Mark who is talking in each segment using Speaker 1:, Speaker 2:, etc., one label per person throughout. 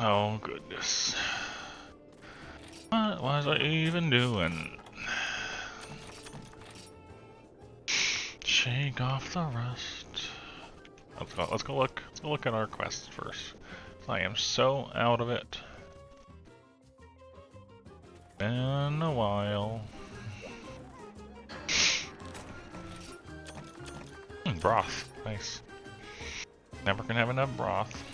Speaker 1: Oh goodness. What was I even doing? Shake off the rust. Let's go look at our quests first. I am so out of it. Been a while. Broth. Nice. Never can have enough broth.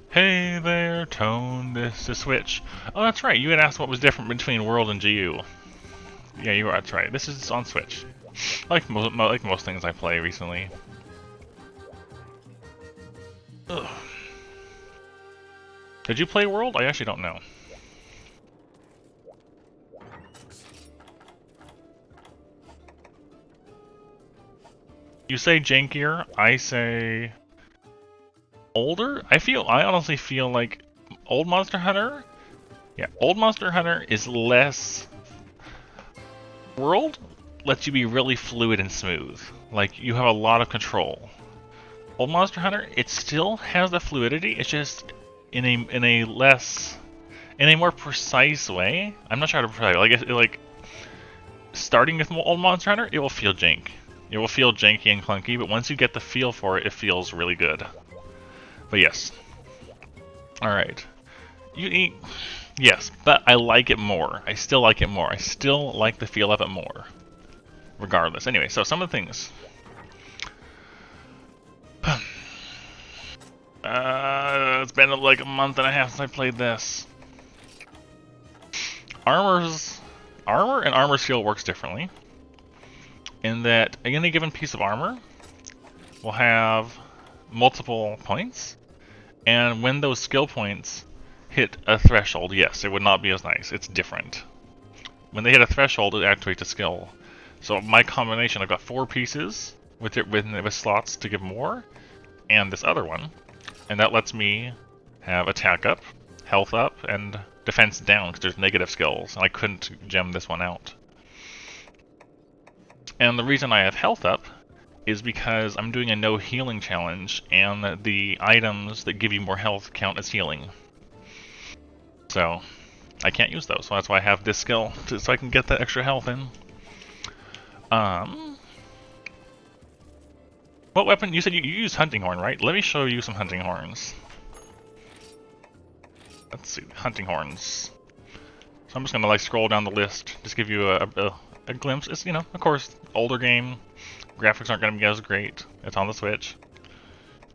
Speaker 1: Hey there, Tone, this is Switch. Oh, that's right, you had asked what was different between World and GU. Yeah, you are, that's right. This is on Switch. Like most things I play recently. Ugh. Did you play World? I actually don't know. You say jankier, I say older? I honestly feel like old Monster Hunter? Yeah, old Monster Hunter is less... World lets you be really fluid and smooth. Like, you have a lot of control. Old Monster Hunter, it still has the fluidity, it's just in a more precise way. I'm not sure how to precise. Like starting with old Monster Hunter, it will feel jank. It will feel janky and clunky, but once you get the feel for it, it feels really good. But yes. Alright. Yes, but I like it more. I still like it more. I still like the feel of it more. Regardless. Anyway, so some of the things. It's been like a month and a half since I played this. Armor and armor skill works differently. In that any given piece of armor will have multiple points, and when those skill points hit a threshold, yes, it would not be as nice. It's different. When they hit a threshold, it activates a skill. So my combination, I've got 4 pieces with slots to give more, and this other one, and that lets me have attack up, health up, and defense down because there's negative skills, and I couldn't gem this one out. And the reason I have health up is because I'm doing a no healing challenge, and the items that give you more health count as healing. So I can't use those, so that's why I have this skill, so I can get that extra health in. What weapon? You said you use hunting horn, right? Let me show you some hunting horns. Let's see, hunting horns. So I'm just gonna like scroll down the list, just give you a glimpse. It's, you know, of course, older game. Graphics aren't gonna be as great. It's on the Switch.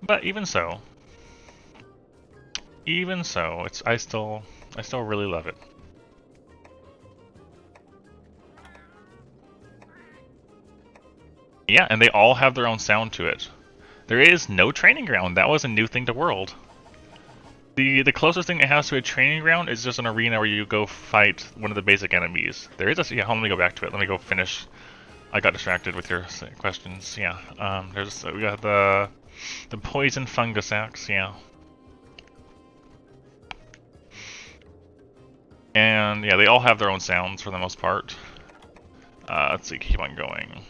Speaker 1: But even so, I still really love it. Yeah, and they all have their own sound to it. There is no training ground. That was a new thing to World. The closest thing it has to a training ground is just an arena where you go fight one of the basic enemies. There is a... Yeah, let me go back to it. Let me go finish. I got distracted with your questions. Yeah, we got the poison fungus axe, yeah. And yeah, they all have their own sounds for the most part. Let's see, keep on going.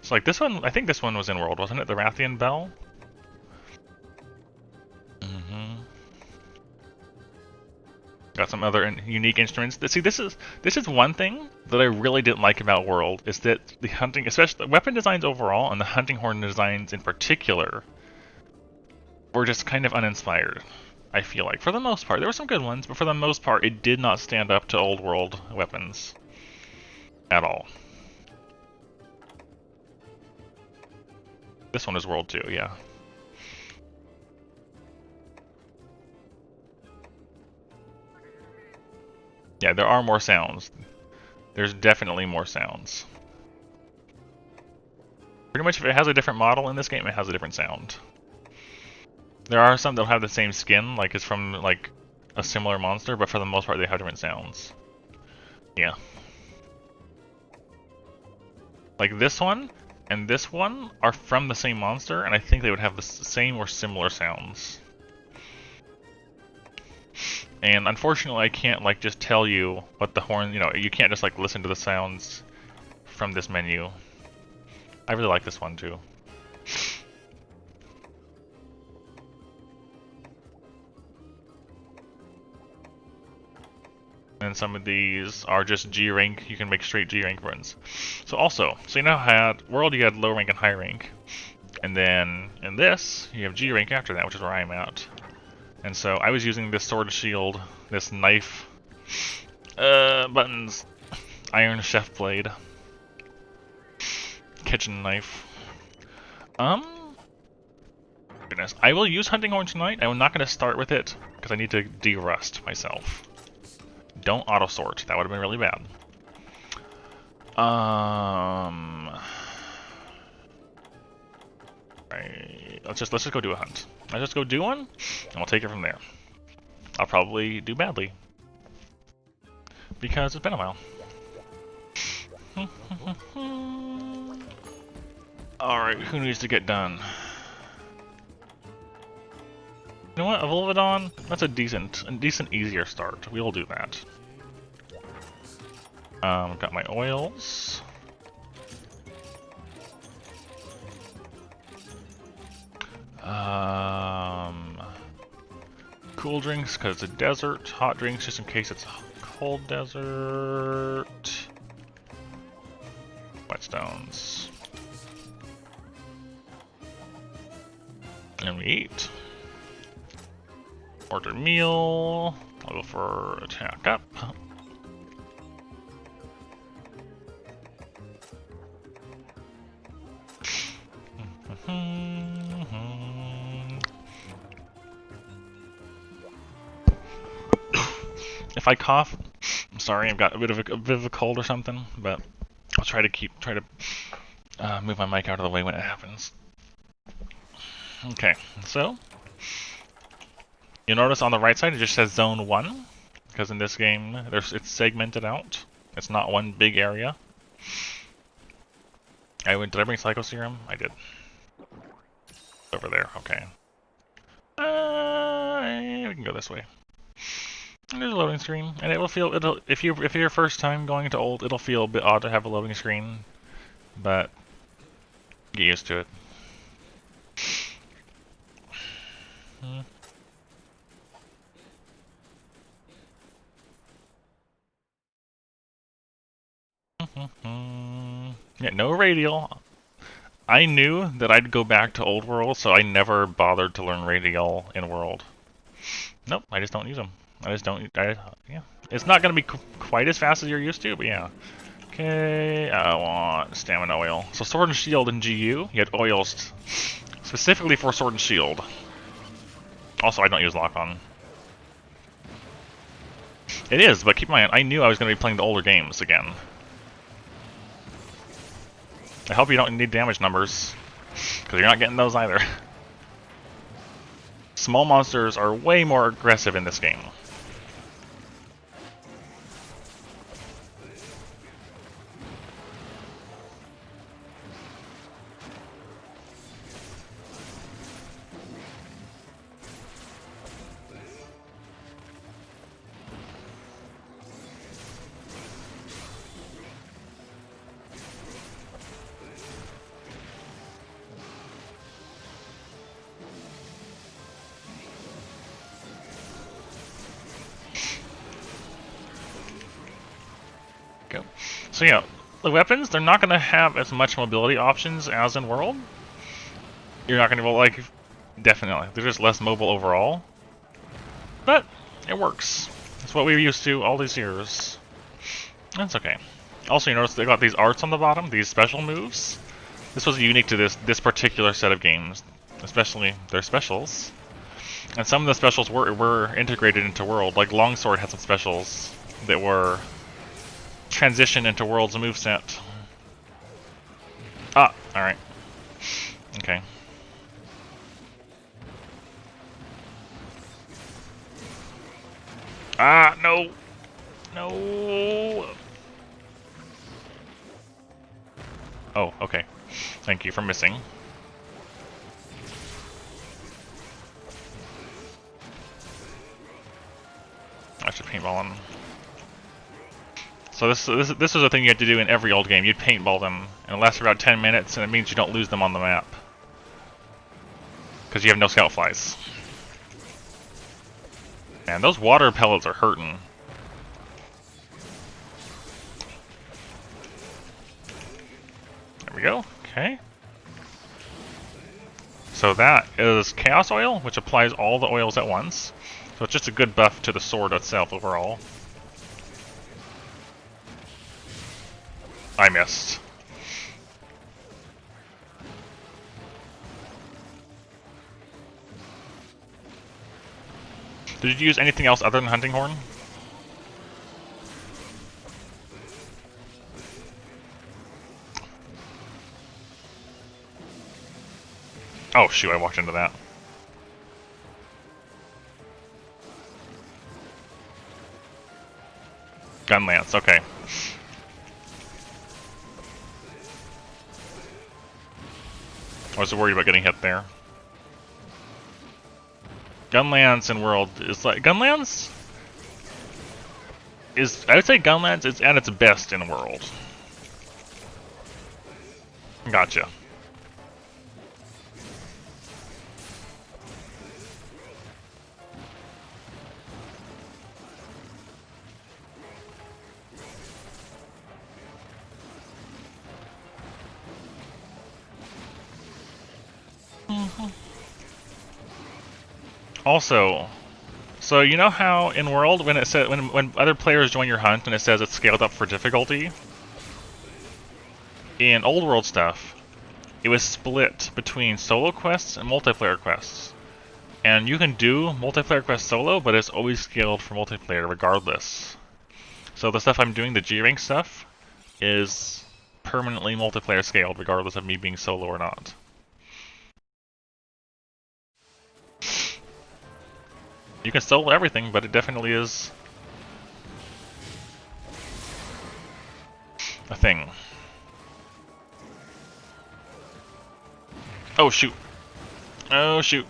Speaker 1: So like this one, I think this one was in World, wasn't it? The Rathian Bell? Got some other unique instruments. See, this is one thing that I really didn't like about World, is that the hunting, especially the weapon designs overall, and the hunting horn designs in particular, were just kind of uninspired. I feel like, for the most part, there were some good ones, but for the most part, it did not stand up to old World weapons at all. This one is World 2, yeah. Yeah, there are more sounds. There's definitely more sounds. Pretty much if it has a different model in this game, it has a different sound. There are some that'll have the same skin, like it's from like a similar monster, but for the most part they have different sounds. Yeah. Like this one and this one are from the same monster, and I think they would have the same or similar sounds. And unfortunately I can't like just tell you what the horn, you can't just like listen to the sounds from this menu. I really like this one too. And some of these are just G rank. You can make straight G rank runs. So you know how World you had low rank and high rank, and then in this you have G rank after that, which is where I'm at. And so I was using this sword shield, this knife, buttons, iron chef blade, kitchen knife. Goodness, I will use hunting horn tonight. I'm not going to start with it because I need to de-rust myself. Don't auto-sort. That would have been really bad. Right, let's just go do a hunt. Let's just go do one, and we'll take it from there. I'll probably do badly because it's been a while. All right, who needs to get done? You know what, Volvidon? That's a decent, easier start. We'll do that. Got my oils. Cool drinks, because it's a desert. Hot drinks, just in case it's a cold desert. Whetstones. And we eat. Order meal. I'll go for attack up. If I cough, I'm sorry. I've got a bit of a cold or something, but I'll try to move my mic out of the way when it happens. Okay, so you notice on the right side it just says Zone 1, because in this game it's segmented out. It's not one big area. Did I bring Psycho Serum? I did. Over there, okay. We can go this way. There's a loading screen, and if you're your first time going to old, it'll feel a bit odd to have a loading screen, but get used to it. Yeah, no radial. I knew that I'd go back to old world, so I never bothered to learn radial in world. Nope, I just don't use them. Yeah. It's not going to be quite as fast as you're used to, but yeah. Okay, I want stamina oil. So sword and shield in GU, you get oils specifically for sword and shield. Also, I don't use lock-on. It is, but keep in mind, I knew I was going to be playing the older games again. I hope you don't need damage numbers, because you're not getting those either. Small monsters are way more aggressive in this game. So yeah, the weapons, they're not going to have as much mobility options as in World. You're not going to, definitely, they're just less mobile overall. But, it works. It's what we're used to all these years. That's okay. Also, you notice they got these arts on the bottom, these special moves. This was unique to this particular set of games, especially their specials. And some of the specials were integrated into World, like Longsword had some specials that were transition into World's moveset. Ah, alright. Okay. Ah, no! No! Oh, okay. Thank you for missing. I should paintball him. So this is a thing you had to do in every old game. You'd paintball them, and it lasts for about 10 minutes, and it means you don't lose them on the map. Because you have no scout flies. Man, those water pellets are hurting. There we go. Okay. So that is Chaos Oil, which applies all the oils at once. So it's just a good buff to the sword itself overall. I missed. Did you use anything else other than Hunting Horn? Oh shoot, I walked into that. Gun Lance, okay. I was worried about getting hit there. Gunlance in World is like Gunlance is, I would say Gunlance is at its best in World. Gotcha. Also, so you know how in World when it says when other players join your hunt and it says it's scaled up for difficulty? In Old World stuff, it was split between solo quests and multiplayer quests. And you can do multiplayer quests solo, but it's always scaled for multiplayer regardless. So the stuff I'm doing, the G-Rank stuff, is permanently multiplayer scaled regardless of me being solo or not. You can solo everything, but it definitely is a thing. Oh shoot. Oh shoot.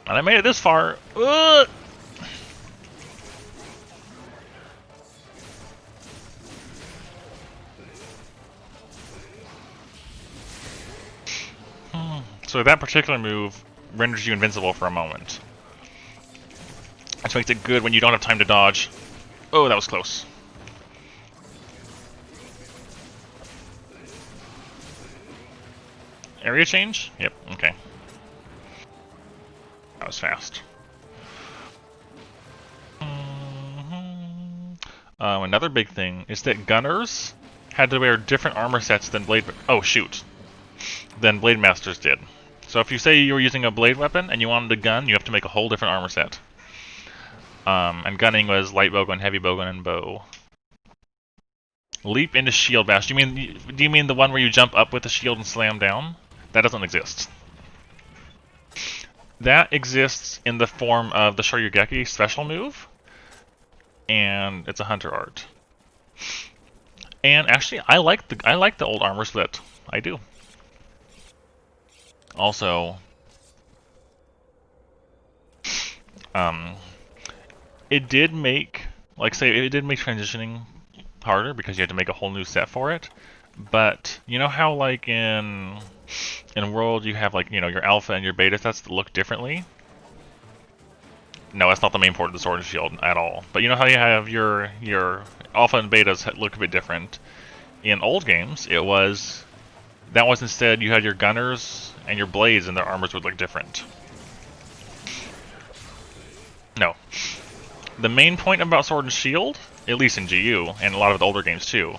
Speaker 1: And I made it this far. So that particular move renders you invincible for a moment. Which makes it good when you don't have time to dodge. Oh, that was close. Area change? Yep, okay. That was fast. Another big thing is that gunners had to wear different armor sets than than blade masters did. So if you say you were using a blade weapon and you wanted a gun, you have to make a whole different armor set. And gunning was light bowgun, heavy bowgun, and bow. Leap into shield bash. Do you mean the one where you jump up with the shield and slam down? That doesn't exist. That exists in the form of the Shoryugeki special move, and it's a hunter art. And actually, I like the old armor split. I do. Also, it did make transitioning harder because you had to make a whole new set for it. But you know how like in World you have like, you know, your alpha and your beta sets that look differently? No, that's not the main port of the Sword and Shield at all. But you know how you have your alpha and betas look a bit different? In old games, that was instead you had your gunners and your blades and their armors would look different. No. The main point about Sword and Shield, at least in GU, and a lot of the older games too,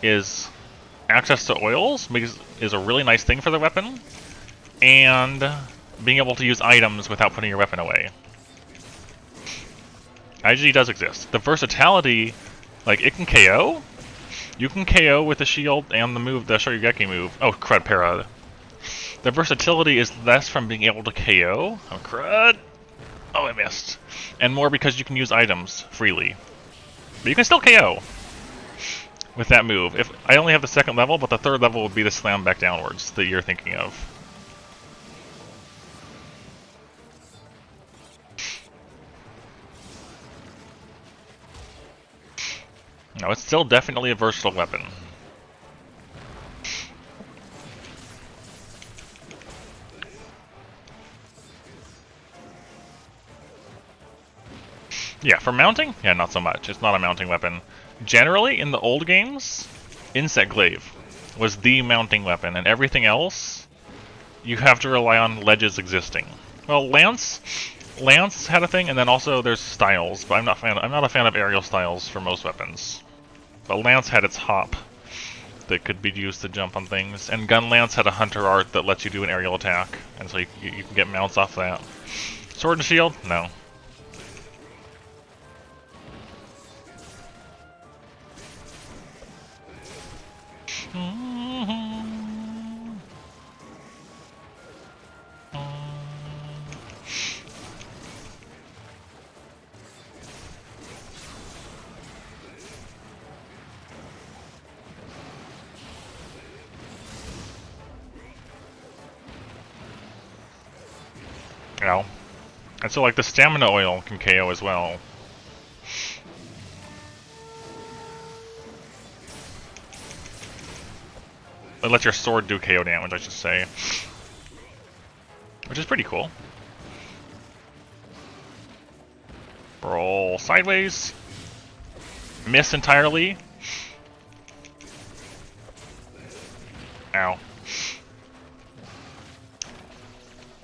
Speaker 1: is access to oils is a really nice thing for the weapon, and being able to use items without putting your weapon away. IGD does exist. The versatility, like it can KO. You can KO with the shield and the move, the Shoryugeki move. Oh, crud, para. The versatility is less from being able to KO. Oh, crud. Oh, I missed. And more because you can use items freely. But you can still KO with that move. If I only have the second level, but the third level would be the slam back downwards that you're thinking of. No, it's still definitely a versatile weapon. Yeah, for mounting? Yeah, not so much. It's not a mounting weapon. Generally, in the old games, Insect Glaive was the mounting weapon, and everything else, you have to rely on ledges existing. Well, Lance had a thing, and then also there's styles, but I'm not a fan of aerial styles for most weapons. But Lance had its hop that could be used to jump on things, and Gun Lance had a hunter art that lets you do an aerial attack, and so you can get mounts off that. Sword and Shield? No. Ow. And so, like, the stamina oil can KO as well. It lets your sword do KO damage, I should say. Which is pretty cool. Roll sideways. Miss entirely. Ow.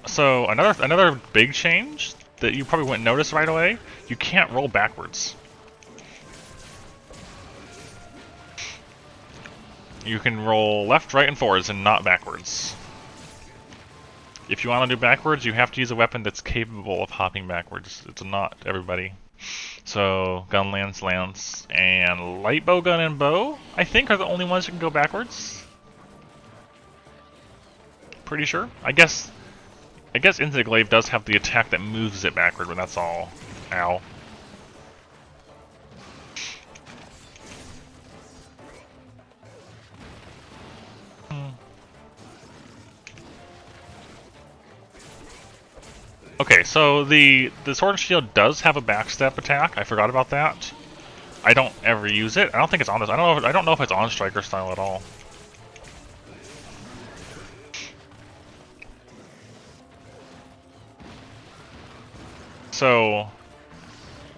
Speaker 1: So another big change that you probably wouldn't notice right away, you can't roll backwards. You can roll left, right, and forwards and not backwards. If you want to do backwards, you have to use a weapon that's capable of hopping backwards. It's not everybody. So, gun, lance, and light bow gun and bow, I think, are the only ones that can go backwards. Pretty sure. I guess Insect Glaive does have the attack that moves it backward, but that's all. Ow. Okay, so the Sword and Shield does have a backstep attack. I forgot about that. I don't ever use it. I don't think it's on this. I don't know if it's on Striker style at all. So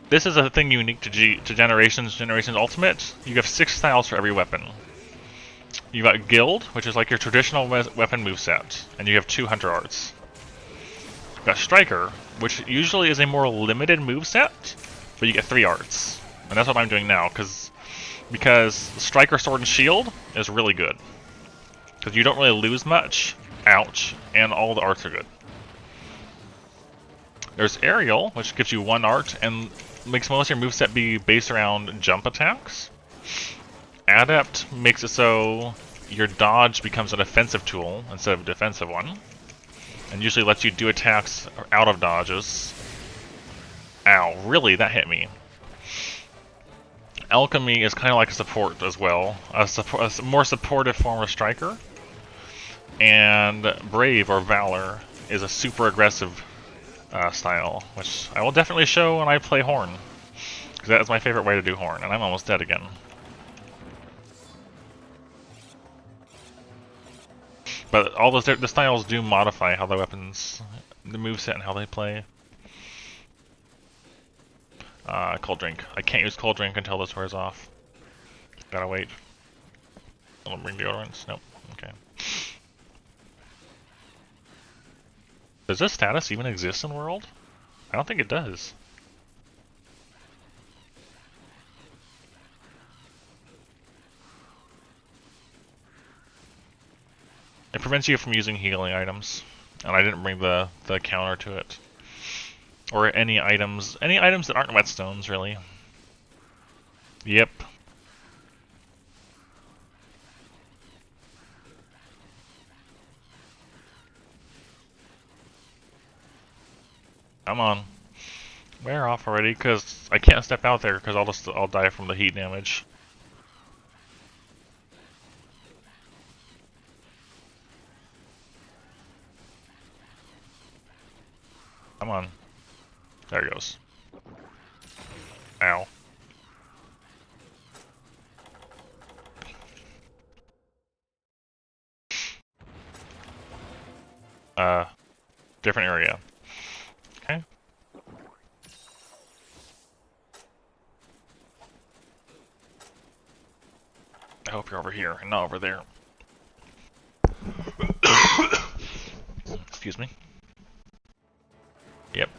Speaker 1: this is a thing unique to Generations Ultimate. You have 6 styles for every weapon. You got Guild, which is like your traditional weapon moveset, and you have 2 Hunter Arts. You got Striker, which usually is a more limited moveset, but you get 3 arts. And that's what I'm doing now, because Striker, Sword, and Shield is really good. Because you don't really lose much, ouch, and all the arts are good. There's Aerial, which gives you 1 art, and makes most of your moveset be based around jump attacks. Adept makes it so your dodge becomes an offensive tool instead of a defensive one. And usually lets you do attacks out of dodges. Ow, really? That hit me. Alchemy is kind of like a support as well. A more supportive form of Striker. And Brave, or Valor, is a super aggressive style, which I will definitely show when I play Horn. Because that is my favorite way to do Horn, and I'm almost dead again. But all the styles do modify how the weapons, the moveset, and how they play. Cold Drink. I can't use Cold Drink until this wears off. Gotta wait. I'll bring deodorants. Nope. Okay. Does this status even exist in World? I don't think it does. It prevents you from using healing items, and I didn't bring the counter to it. Or any items that aren't whetstones, really. Yep. Come on. Wear off already, because I can't step out there, because I'll die from the heat damage. Come on. There it goes. Ow. Different area. Okay. I hope you're over here and not over there. Excuse me. Yep.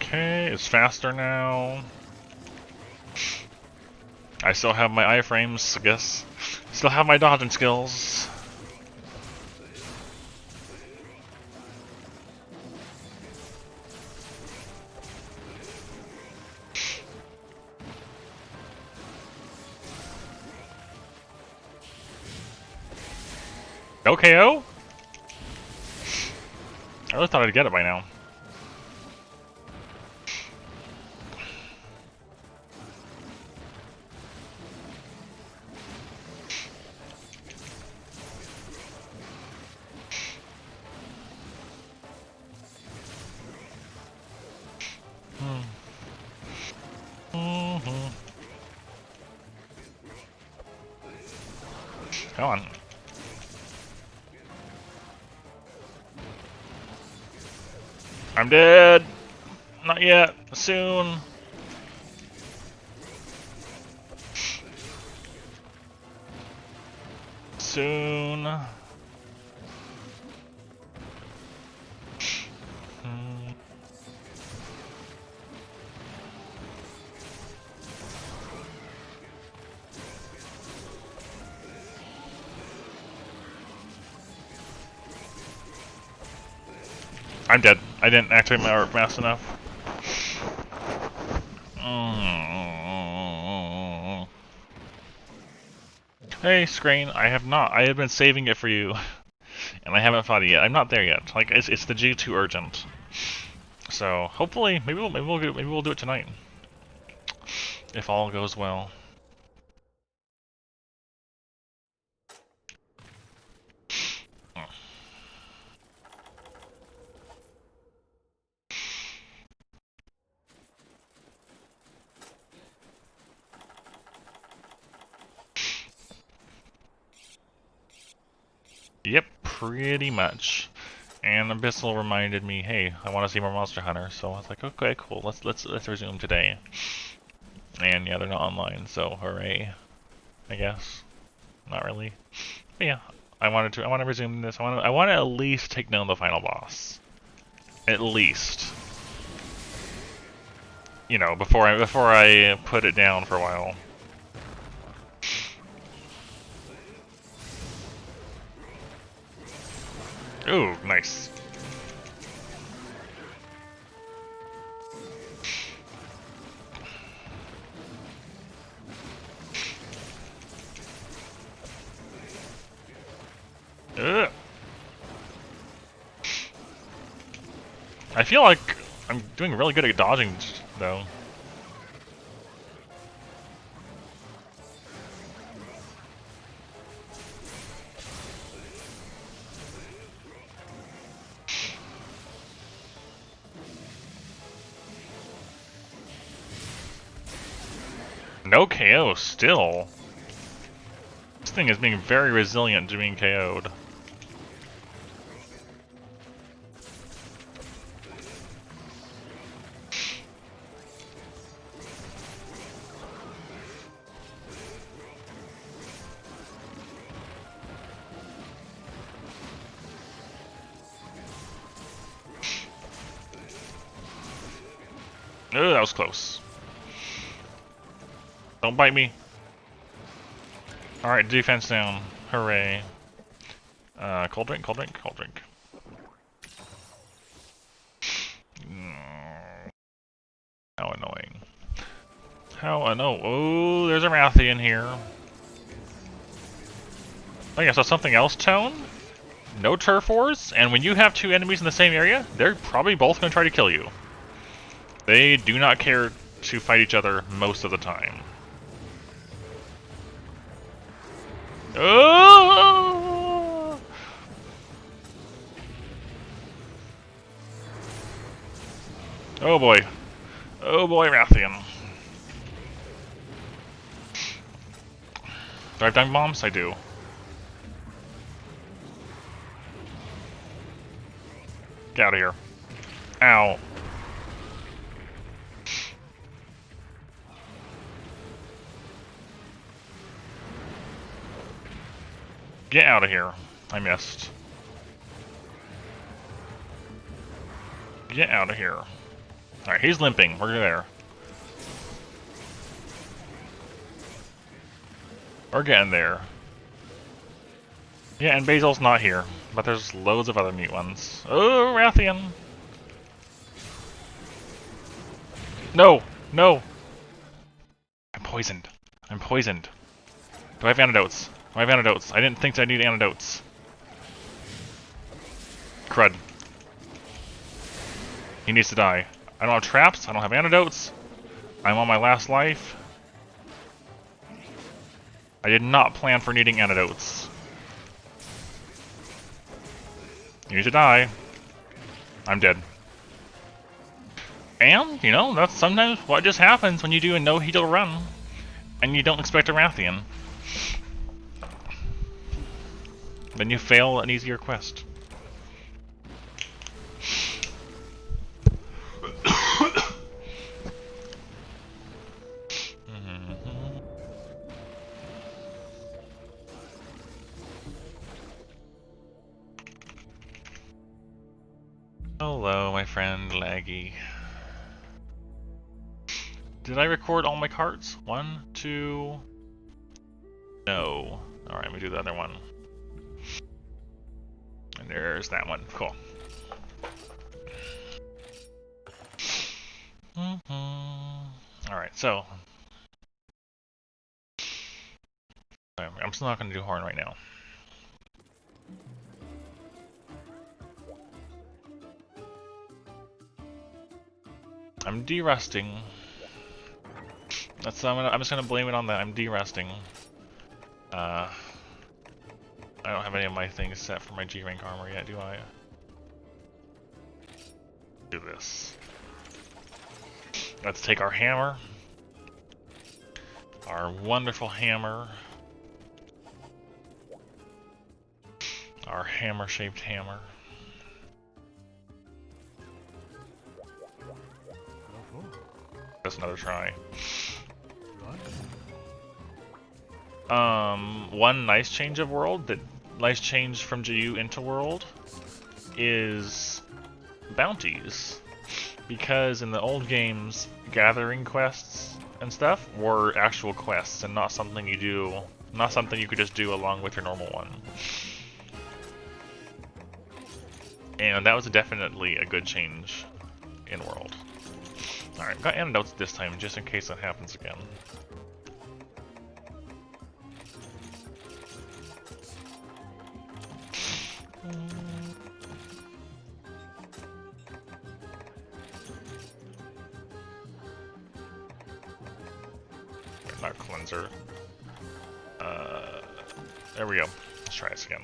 Speaker 1: Okay, it's faster now. I still have my iframes, I guess. Still have my dodging skills. No KO? I really thought I'd get it by now. Come on. I'm dead. Not yet. Soon. Soon. I'm dead. I didn't activate my arc fast enough. Hey, Screen, I have not. I have been saving it for you, and I haven't fought it yet. I'm not there yet. Like it's the G2 urgent. So hopefully, maybe we'll do it tonight, if all goes well. Yep, pretty much. And Abyssal reminded me, hey, I want to see more Monster Hunter. So I was like, okay, cool. Let's resume today. And yeah, they're not online, so hooray. I guess. Not really. But yeah, I want to resume this. I want to at least take down the final boss. At least. You know, before I put it down for a while. Ooh, nice. Ugh. I feel like I'm doing really good at dodging, though. No KO still. This thing is being very resilient to being KO'd. Oh, that was close. Don't bite me. Alright, defense down. Hooray. Cold drink, cold drink, cold drink. How annoying. How annoying. Oh, there's a Rathian here. Oh yeah, so something else, Tone? No turf wars, and when you have two enemies in the same area, they're probably both going to try to kill you. They do not care to fight each other most of the time. Oh! Oh boy. Oh boy, Rathian. Do I have dunk bombs? I do. Get out of here. Ow. Get out of here. I missed. Get out of here. Alright, he's limping. We're there. We're getting there. Yeah, and Basil's not here. But there's loads of other mute ones. Oh, Rathian! No! No! I'm poisoned. I'm poisoned. Do I have antidotes? Do I have antidotes? I didn't think I needed antidotes. Crud. He needs to die. I don't have traps. I don't have antidotes. I'm on my last life. I did not plan for needing antidotes. You need to die. I'm dead. And, you know, that's sometimes what just happens when you do a no-heal run and you don't expect a Rathian. Then you fail an easier quest. Hello, my friend Laggy. Did I record all my cards? 1, 2... No. Alright, let me do the other one. And there's that one. Cool. Alright, so... I'm still not going to do Horn right now. I'm de-rusting. That's I'm just gonna blame it on that. I'm de-rusting. I don't have any of my things set for my G rank armor yet, do I? Do this. Let's take our hammer. Our wonderful hammer. Our hammer-shaped hammer. That's another try. One nice change of world, that nice change from GU into world, is bounties. Because in the old games, gathering quests and stuff were actual quests and not something you do, not something you could just do along with your normal one. And that was definitely a good change in world. Alright, got antidotes this time, just in case that happens again. Not cleanser. There we go. Let's try this again.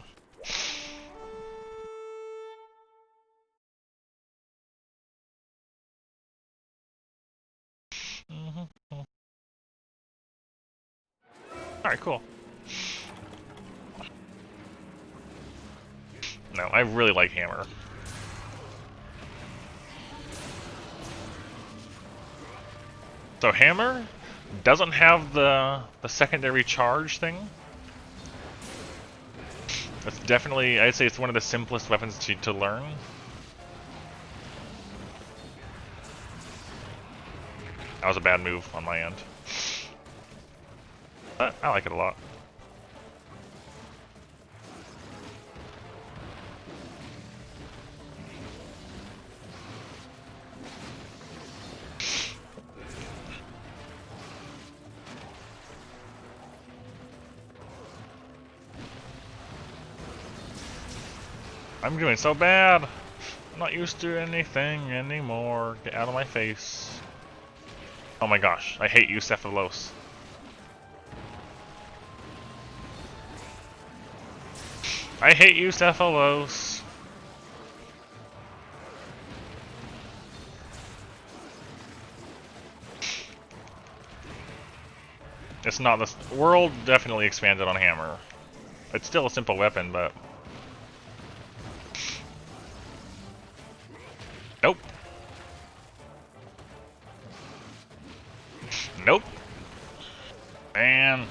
Speaker 1: Alright, cool. No, I really like hammer. So hammer doesn't have the secondary charge thing. That's definitely, I'd say it's one of the simplest weapons to learn. That was a bad move on my end. But I like it a lot. I'm doing so bad. I'm not used to anything anymore. Get out of my face. Oh my gosh, I hate you, Cephalos. I hate you, Cephalos. It's not this. World definitely expanded on hammer. It's still a simple weapon, but. Nope. Nope. Man.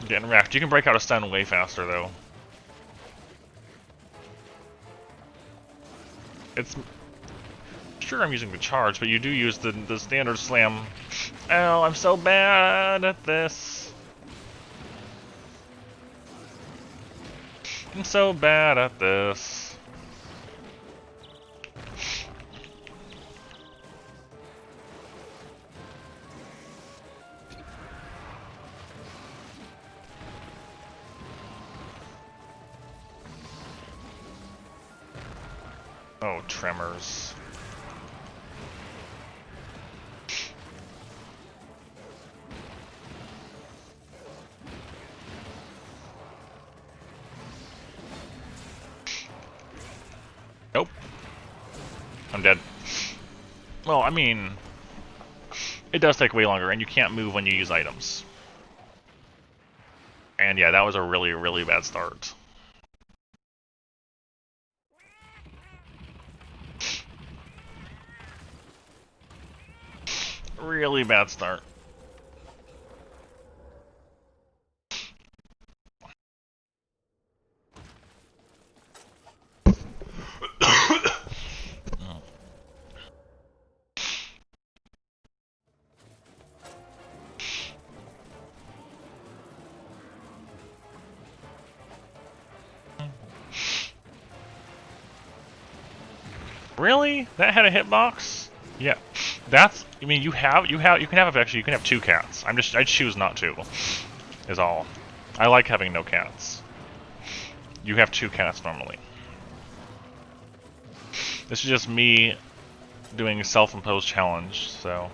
Speaker 1: I'm getting wrecked. You can break out a stun way faster, though. It's... Sure, I'm using the charge, but you do use the standard slam. Oh, I'm so bad at this. I'm so bad at this. Oh, tremors. Nope. I'm dead. Well, I mean, it does take way longer, and you can't move when you use items. And yeah, that was a really, really bad start. Really bad start. Really? That had a hitbox? Yeah. That's. I mean, you can have two cats. I choose not to. Is all. I like having no cats. You have two cats normally. This is just me doing a self-imposed challenge, so.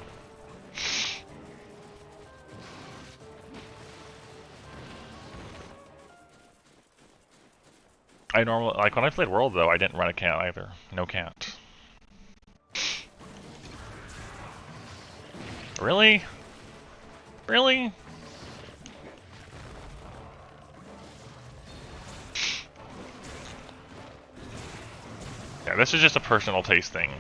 Speaker 1: I normally, like when I played World though, I didn't run a cat either. No cat. Really? Really? Yeah, this is just a personal taste thing.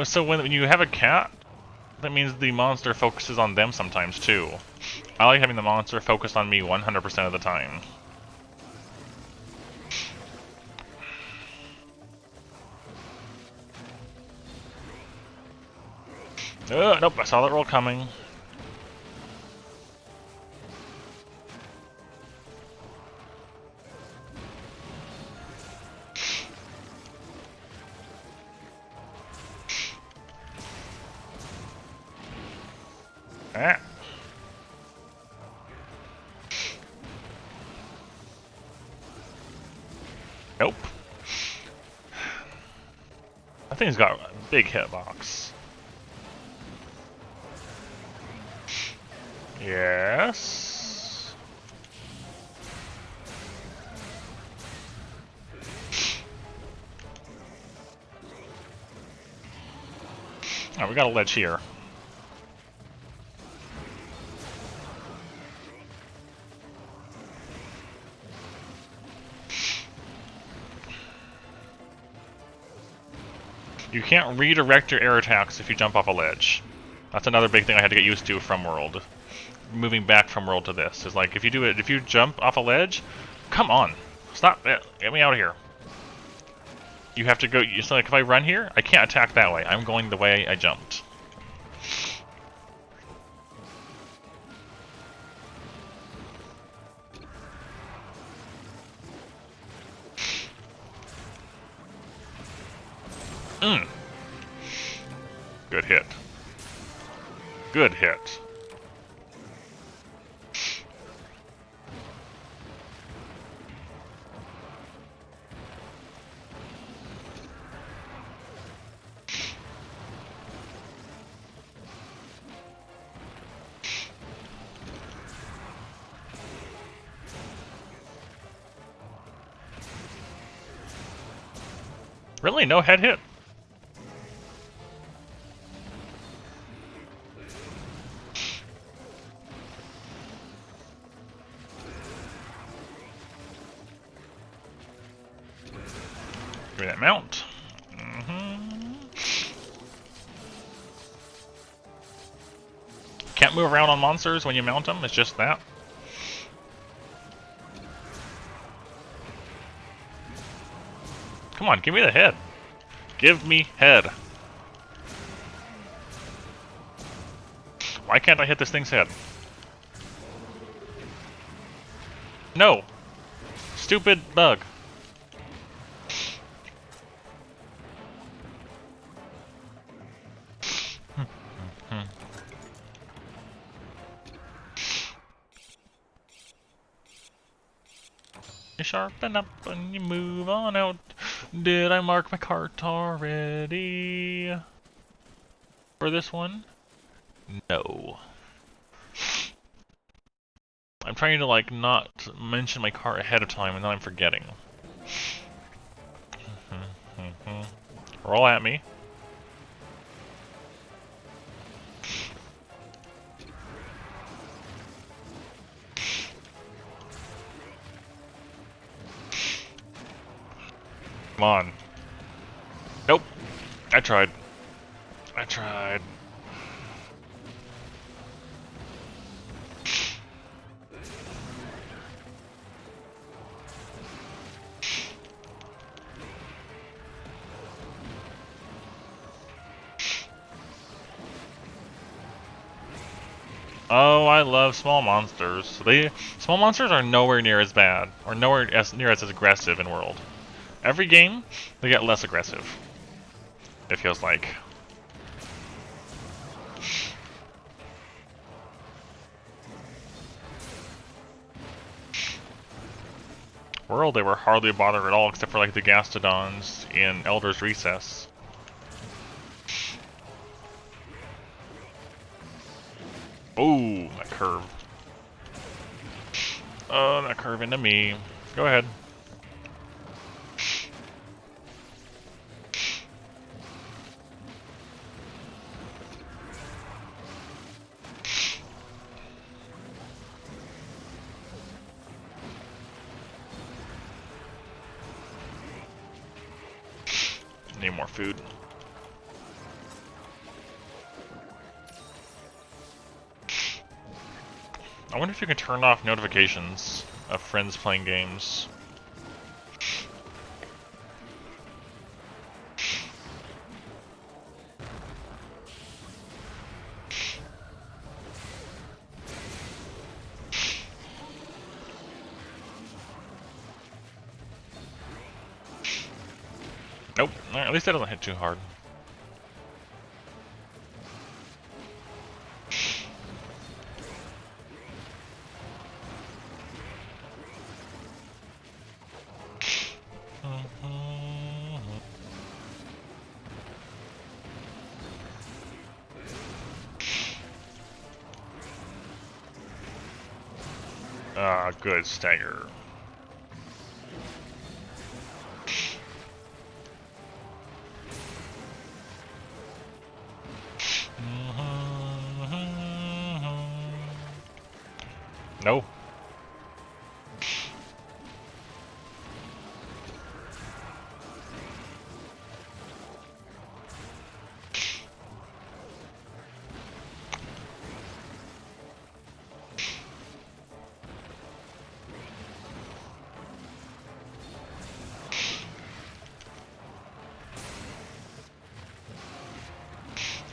Speaker 1: So when you have a cat, that means the monster focuses on them sometimes too. I like having the monster focused on me 100% of the time. Nope, I saw that roll coming. Ah. Nope. That thing's got a big hitbox. Yes. Alright, we got a ledge here. You can't redirect your air attacks if you jump off a ledge. That's another big thing I had to get used to from World. moving back from world to this. Is like if you jump off a ledge, come on, stop! Get me out of here. You have to go. So like if I run here, I can't attack that way. I'm going the way I jumped. Good hit. Good hit. Really? No head hit? Give me that mount. Can't move around on monsters when you mount them, it's just that. Come on, give me the head. Give me head. Why can't I hit this thing's head? No! Stupid bug. You sharpen up and you move on out. Did I mark my cart already? For this one? No. I'm trying to like not mention my cart ahead of time and then I'm forgetting. Roll at me. Come on. Nope. I tried. I tried. Oh, I love small monsters. Small monsters are nowhere near as bad, or nowhere near as aggressive in World. Every game, they get less aggressive. It feels like. World, they were hardly bothered at all, except for like the Gastodons in Elder's Recess. Oh, that curve. Oh, that curve into me. Go ahead. Need more food. I wonder if you can turn off notifications of friends playing games. Nope. At least that doesn't hit too hard. Ah, good stagger. No.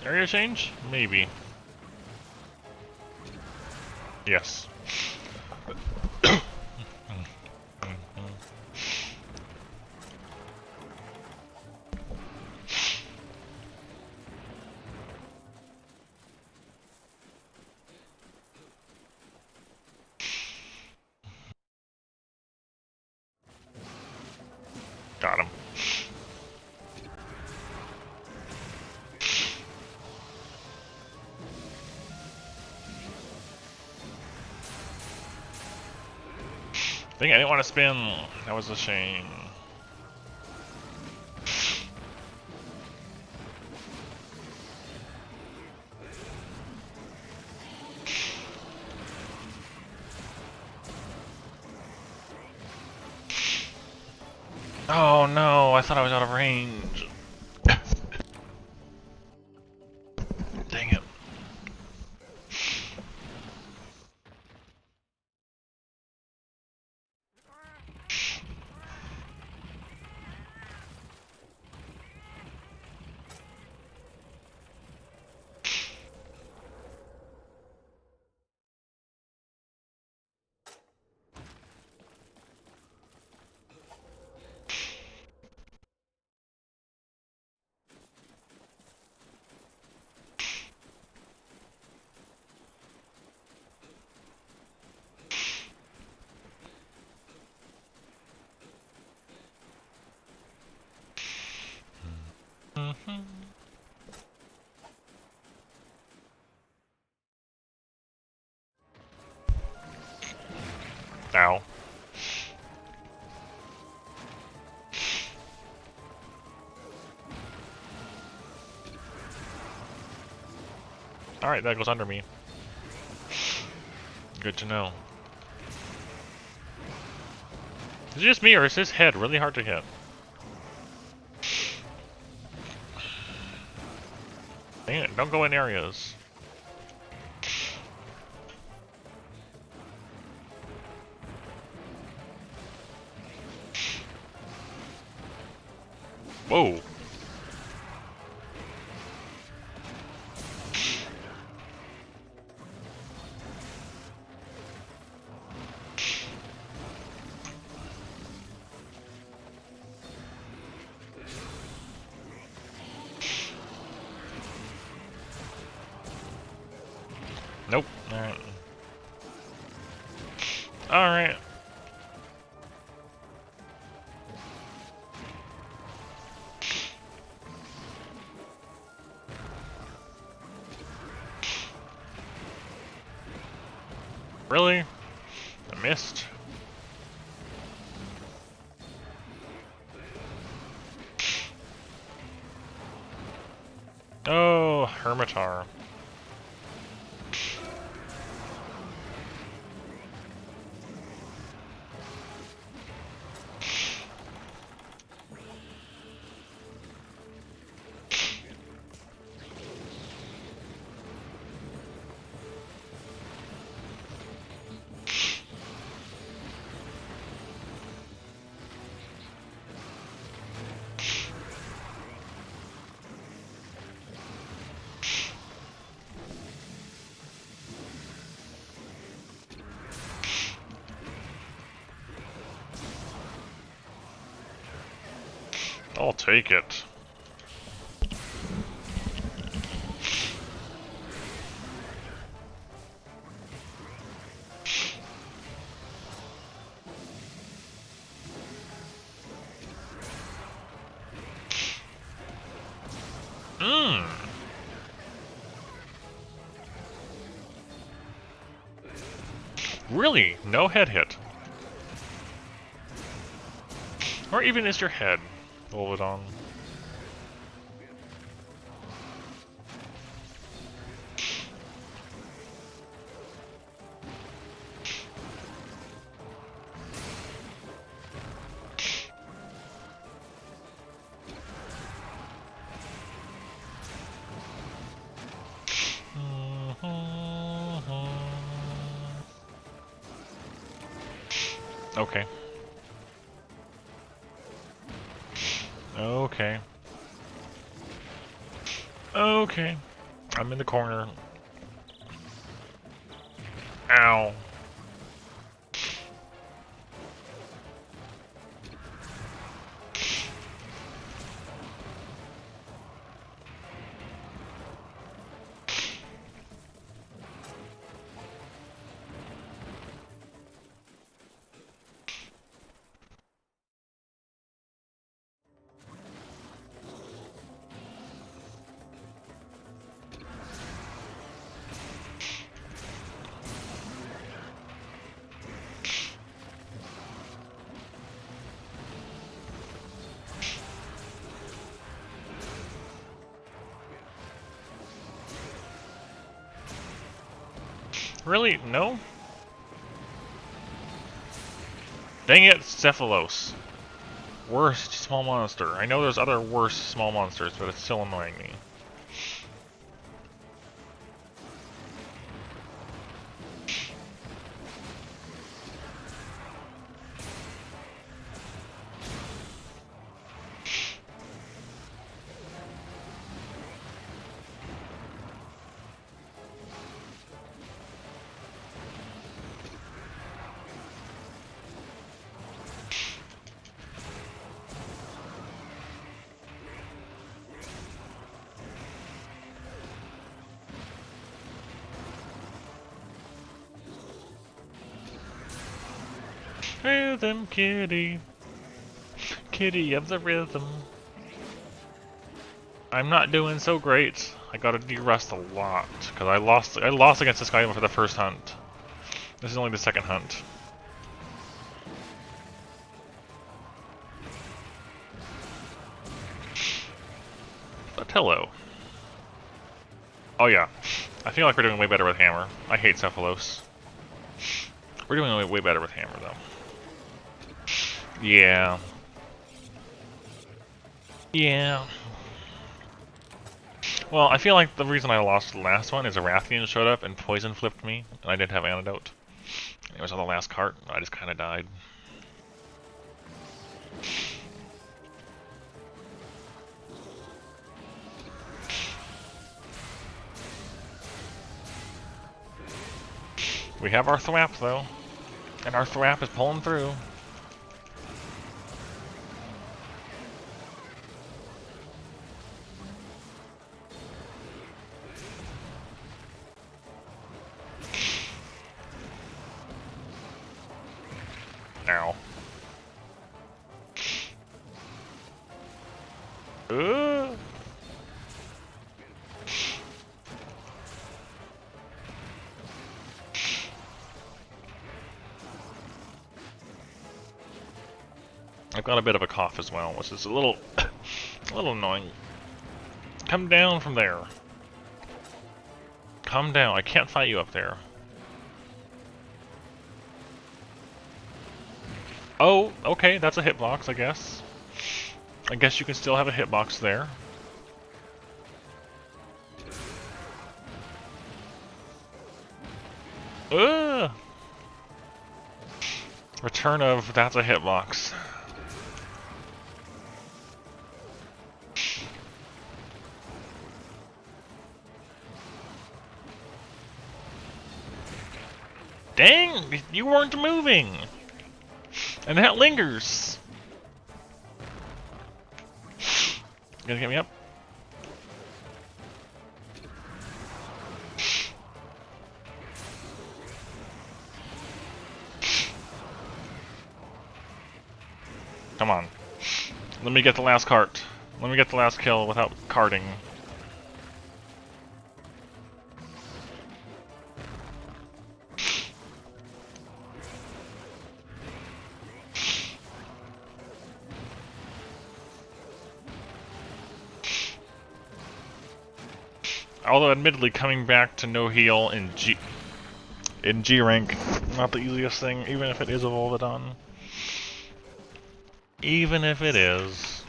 Speaker 1: Area change? Maybe. Yes. Got him. Dang, I didn't want to spin. That was a shame. Oh no, I thought I was out of range. Dang it. Ow. Alright, that goes under me. Good to know. Is it just me, or is his head really hard to hit? Dang it, don't go in areas. Whoa. Nope. Alright. Alright. Really? I missed. Oh, Hermitar. I'll take it. Really? No head hit? Or even is your head? Hold it on. Okay. Okay. Okay. I'm in the corner. Ow. Really? No? Dang it, Cephalos. Worst small monster. I know there's other worse small monsters, but it's still annoying me. Rhythm kitty. Kitty of the rhythm. I'm not doing so great. I gotta de-rust a lot, because I lost against this guy for the first hunt. This is only the second hunt. But hello. Oh yeah. I feel like we're doing way better with hammer. I hate Cephalos. We're doing way better with hammer though. Yeah. Yeah. Well, I feel like the reason I lost the last one is a Rathian showed up and poison flipped me, and I didn't have antidote. It was on the last cart, and I just kinda died. We have our thwap though. And our thwap is pulling through. Ow. I've got a bit of a cough as well, which is a little annoying. Come down from there. Come down. I can't fight you up there. Oh, okay, that's a hitbox, I guess. I guess you can still have a hitbox there. Ugh! Return of that's a hitbox. Dang! You weren't moving! And that lingers! You gonna get me up? Come on. Let me get the last cart. Let me get the last kill without carting. Although admittedly coming back to no heal in G rank, not the easiest thing, even if it is a Volvidon. Even if it is.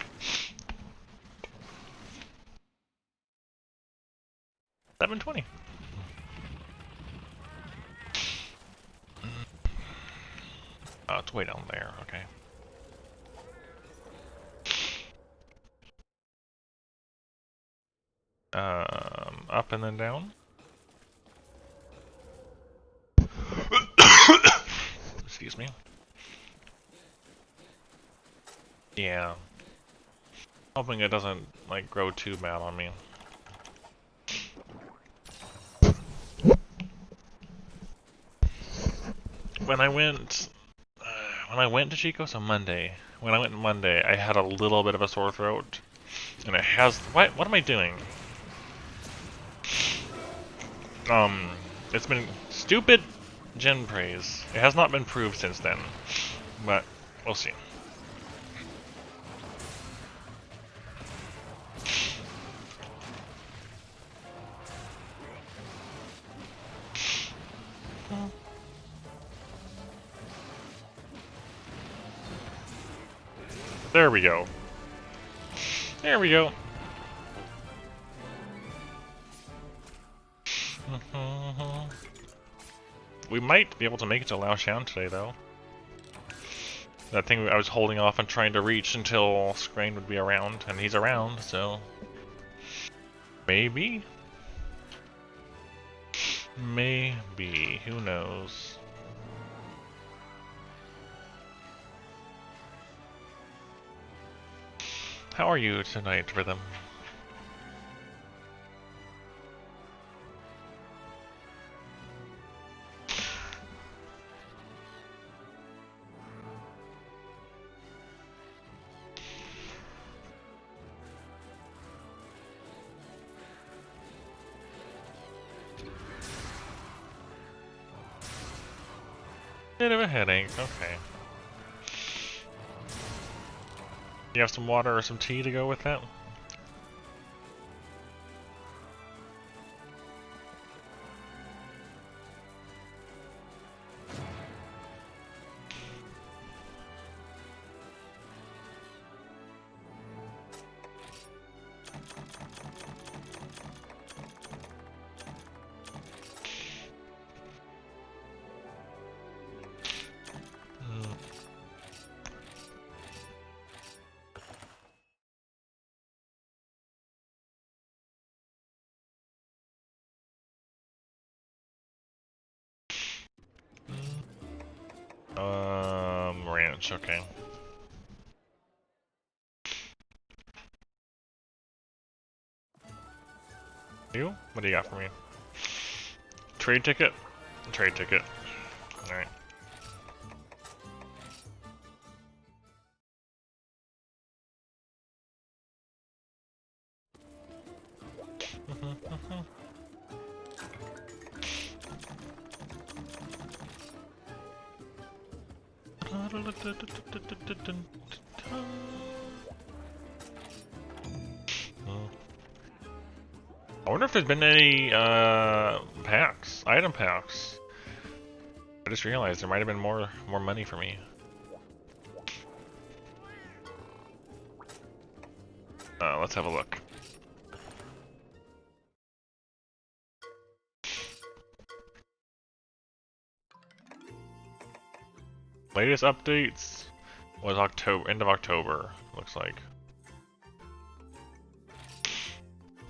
Speaker 1: $720. Oh, it's way down there, okay. up and then down. Excuse me. Yeah. Hoping it doesn't, like, grow too bad on me. When I went to Chico's on Monday, I had a little bit of a sore throat. And it has, what am I doing? It's been stupid gen praise. It has not been proved since then, but we'll see. There we go. There we go. We might be able to make it to Lao Shan today, though. That thing I was holding off and trying to reach until Scrain would be around, and he's around, so... Maybe? Maybe. Who knows? How are you tonight, Rhythm? Bit of a headache, okay. You have some water or some tea to go with that? Ranch, okay. You? What do you got for me? Trade ticket? Trade ticket. Alright. I wonder if there's been any packs, item packs. I just realized there might have been more money for me. Let's have a look. Latest updates was end of October, looks like.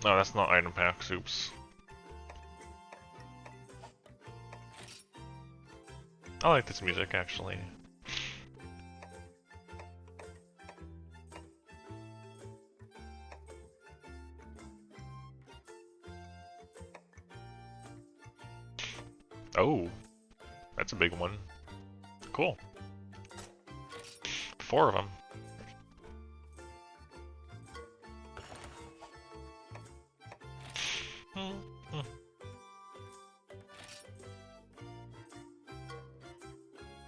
Speaker 1: No, that's not item packs, oops. I like this music, actually. Oh, that's a big one. Cool. 4 of them.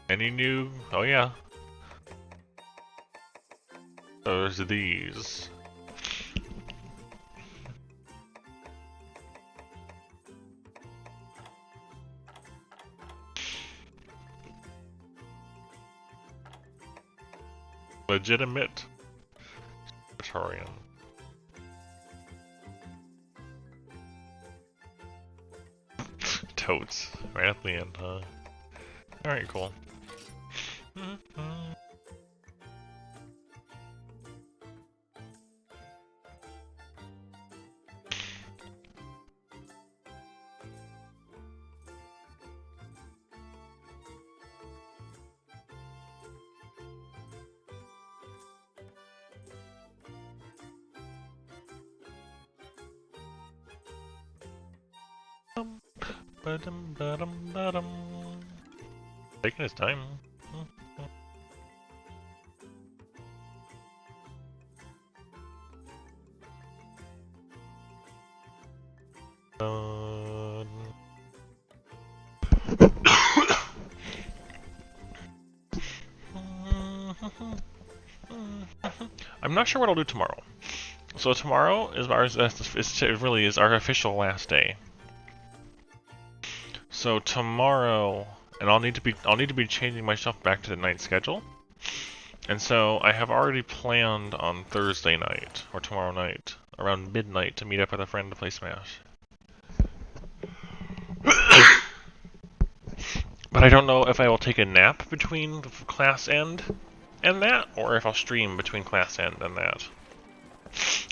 Speaker 1: Any new? Oh yeah. There's these. Legitimate Praetorian. Totes. Right at the end, huh? Alright, cool. Ba-dum, ba-dum, ba-dum. Taking his time. I'm not sure what I'll do tomorrow. So tomorrow is ours. It really is our official last day. So tomorrow, and I'll need to be changing myself back to the night schedule. And so I have already planned on Thursday night or tomorrow night around midnight to meet up with a friend to play Smash. But I don't know if I will take a nap between class end and that, or if I'll stream between class end and that.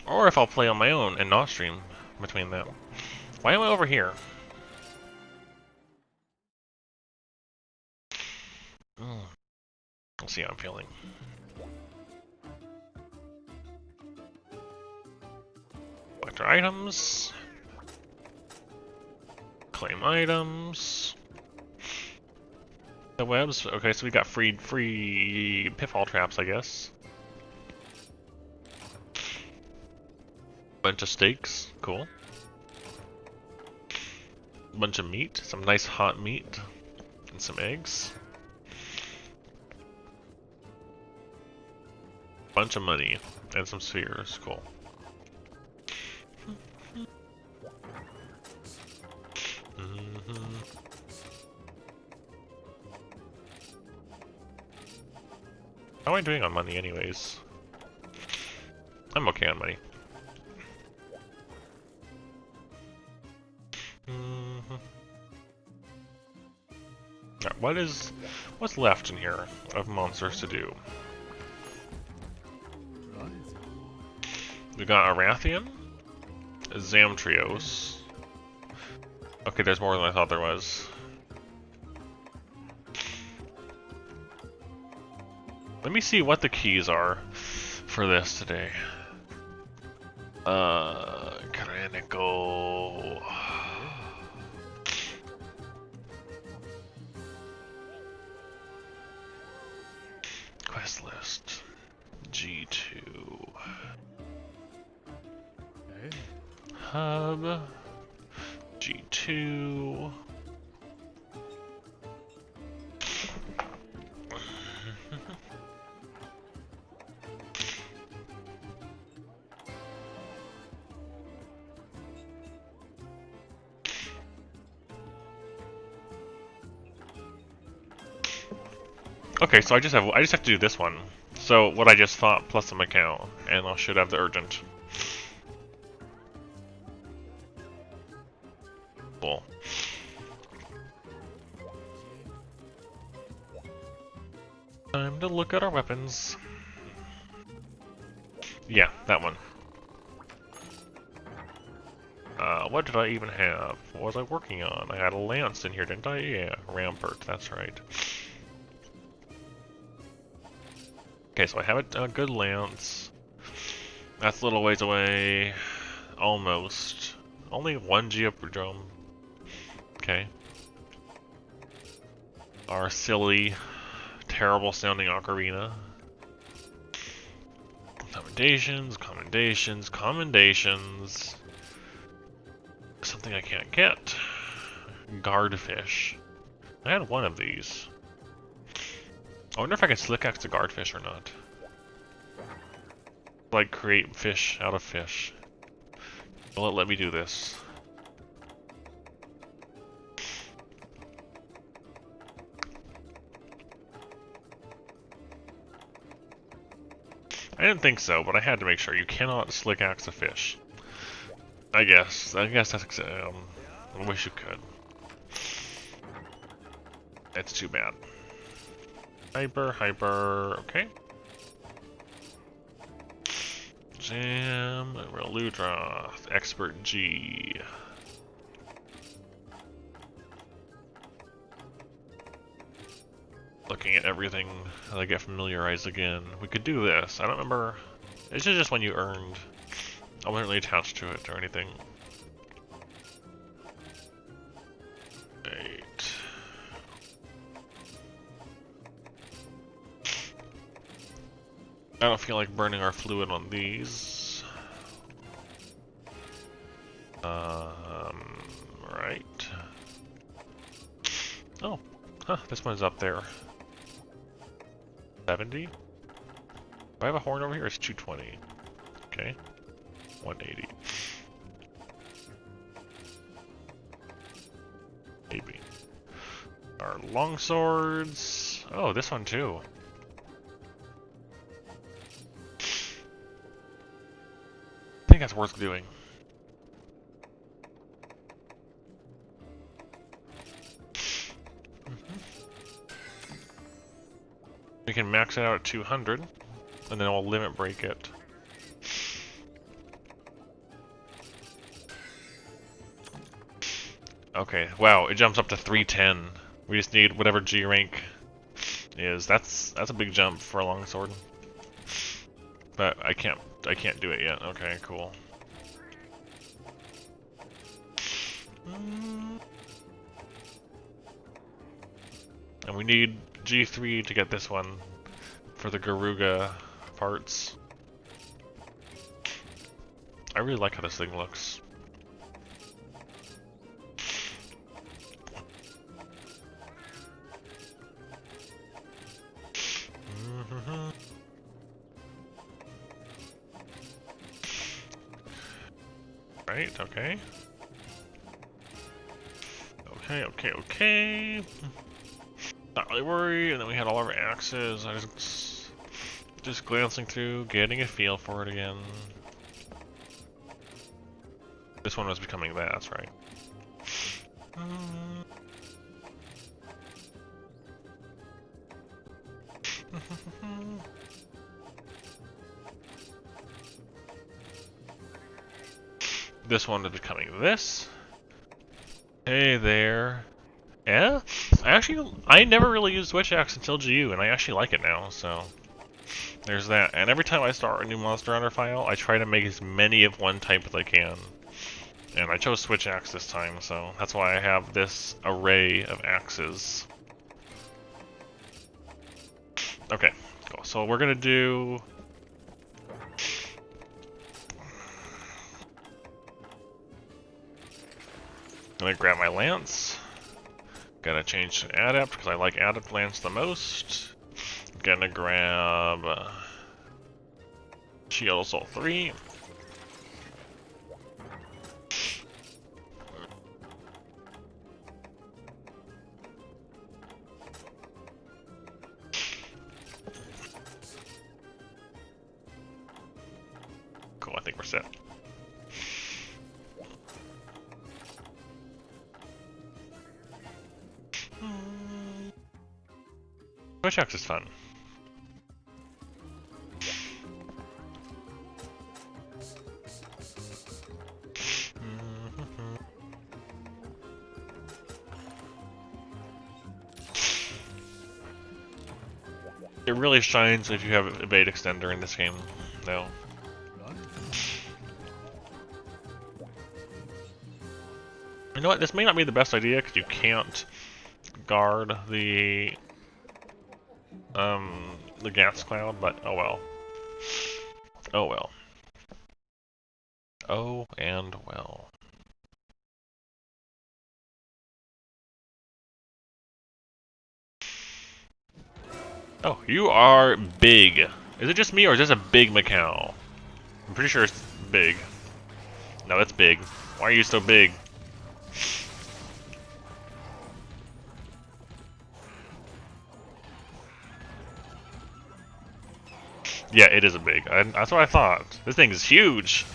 Speaker 1: Or if I'll play on my own and not stream between them. Why am I over here? Let's see how I'm feeling. Collect our items. Claim items. The webs. Okay, so we got free pitfall traps, I guess. Bunch of steaks. Cool. Bunch of meat. Some nice hot meat. And some eggs. Bunch of money. And some spheres. Cool. How am I doing on money anyways? I'm okay on money. Right, what's left in here of monsters to do? We got Arathian, Zamtrios. Okay, there's more than I thought there was. Let me see what the keys are for this today. Granico. Quest list. G2. Hub. G2. Okay, so I just have to do this one. So what I just fought plus a Macau, and I should have the urgent. Cool. Time to look at our weapons. Yeah, that one. What did I even have? What was I working on? I had a lance in here, didn't I? Yeah, Rampart, that's right. Okay, so I have a good lance. That's a little ways away. Almost. Only one Geoprodrome. Okay. Our silly, terrible sounding ocarina. Commendations. Something I can't get. Guardfish. I had one of these. I wonder if I can slick axe a guardfish or not. Like create fish out of fish. Will it let me do this? I didn't think so, but I had to make sure. You cannot slick axe a fish. I guess that's I wish you could. It's too bad. Hyper, okay. Jam, Reludroth, Expert G. Looking at everything as I get familiarized again. We could do this. I don't remember. This is just when you earned. I wasn't really attached to it or anything. I don't feel like burning our fluid on these. Right. Oh, huh, this one's up there. 70? Do I have a horn over here? It's 220. Okay. 180. Maybe. Our long swords. Oh, this one too. I think that's worth doing. We can max it out at 200, and then we'll limit break it. Okay, wow, it jumps up to 310. We just need whatever G rank is. That's a big jump for a longsword. But I can't do it yet. Okay, cool. And we need G3 to get this one for the Garuga parts. I really like how this thing looks. Right, okay. Okay. Not really worried, and then we had all our axes. I just glancing through, getting a feel for it again. This one was becoming that, right? This one is becoming this. Hey there. Yeah? Actually, I never really used Witch Axe until GU, and I actually like it now, so... There's that. And every time I start a new Monster Hunter file, I try to make as many of one type as I can. And I chose Switch Axe this time, so that's why I have this array of axes. Okay, cool. So we're gonna do... I'm gonna grab my lance. Gonna change to adept because I like adept lance the most. Gonna grab shield assault 3. Cool, I think we're set. Switch Axe is fun. It really shines if you have evade extender in this game, though. You know what? This may not be the best idea because you can't guard the gas cloud, but oh well. Oh well. Oh and well. Oh, you are big. Is it just me or is this a big Macau? I'm pretty sure it's big. No, that's big. Why are you so big? Yeah, it is a big. That's what I thought. This thing is huge.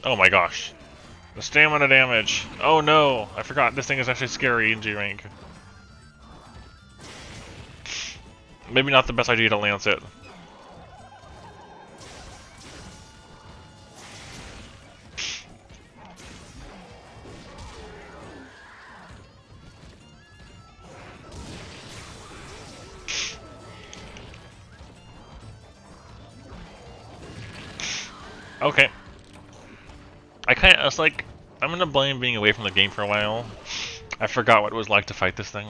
Speaker 1: Oh my gosh. The stamina damage. Oh no, I forgot this thing is actually scary in G rank. Maybe not the best idea to lance it. Okay. I was like, I'm gonna blame being away from the game for a while. I forgot what it was like to fight this thing.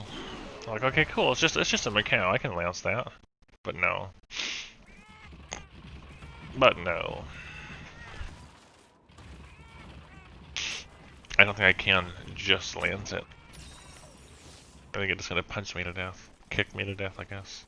Speaker 1: I'm like, okay, cool, it's just a Macau, I can lance that. But no. But no. I don't think I can just lance it. I think it's just gonna punch me to death. Kick me to death, I guess.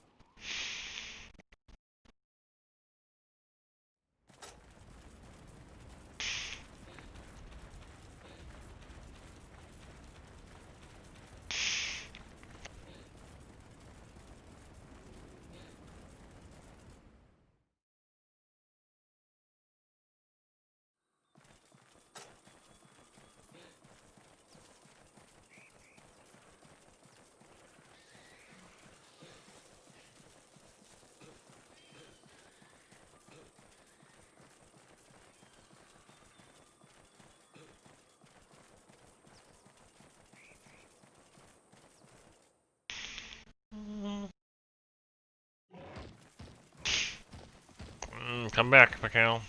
Speaker 1: Come back, Macau.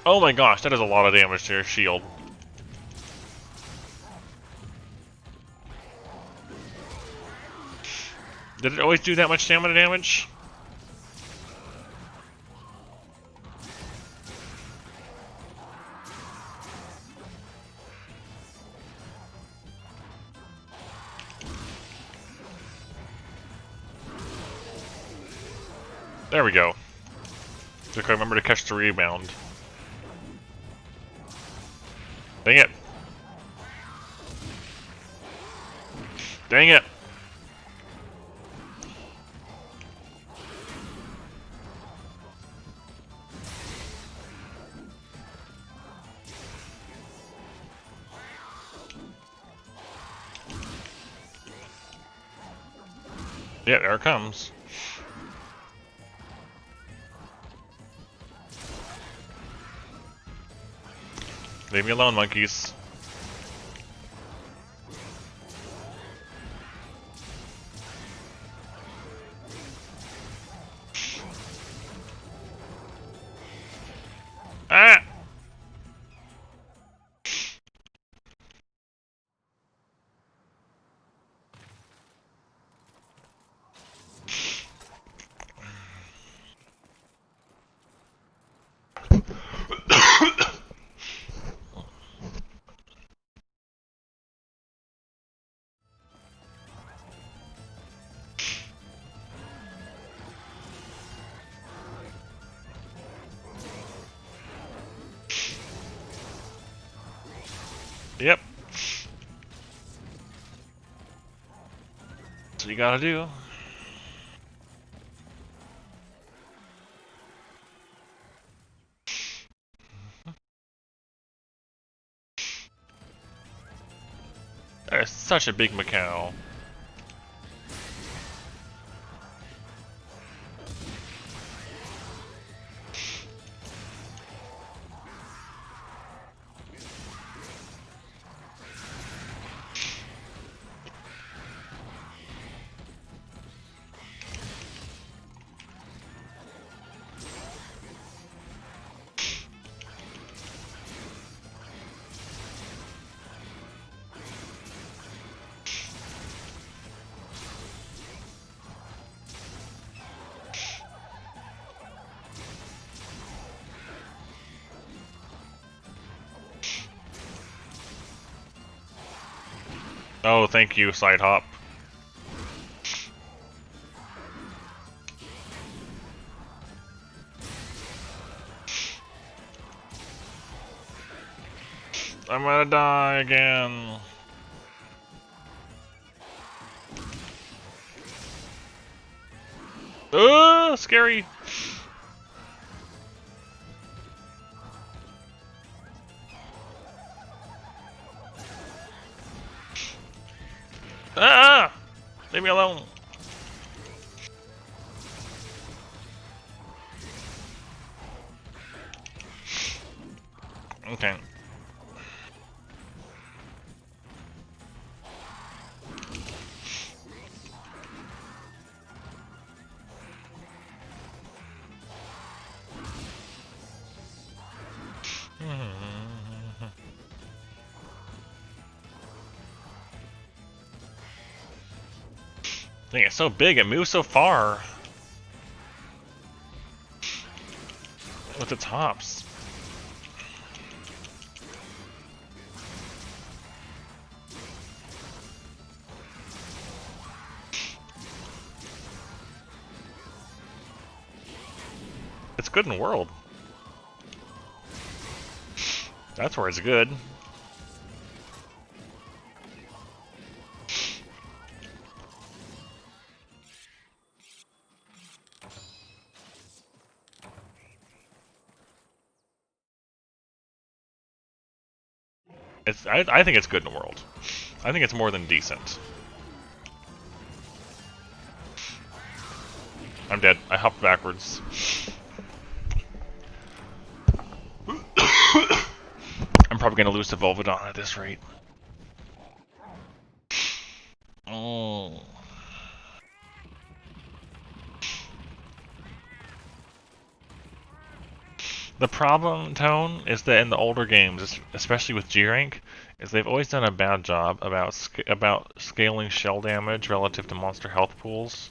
Speaker 1: Oh my gosh, that is a lot of damage to your shield. Did it always do that much stamina damage? There we go. Just gotta remember to catch the rebound. Dang it. Dang it. Yeah, there it comes. Leave me alone, monkeys. Ah! Yep. That's what you gotta do. That is such a big Macau. Oh, thank you, side hop. I'm gonna die again. Scary. Ah! Leave me alone. Okay. Dang, it's so big, it moves so far. With its hops. It's good in World. That's where it's good. I think it's good in World. I think it's more than decent. I'm dead. I hopped backwards. I'm probably gonna lose to Volvidon at this rate. Oh. The problem, Tone, is that in the older games, especially with G rank, is they've always done a bad job about scaling shell damage relative to monster health pools.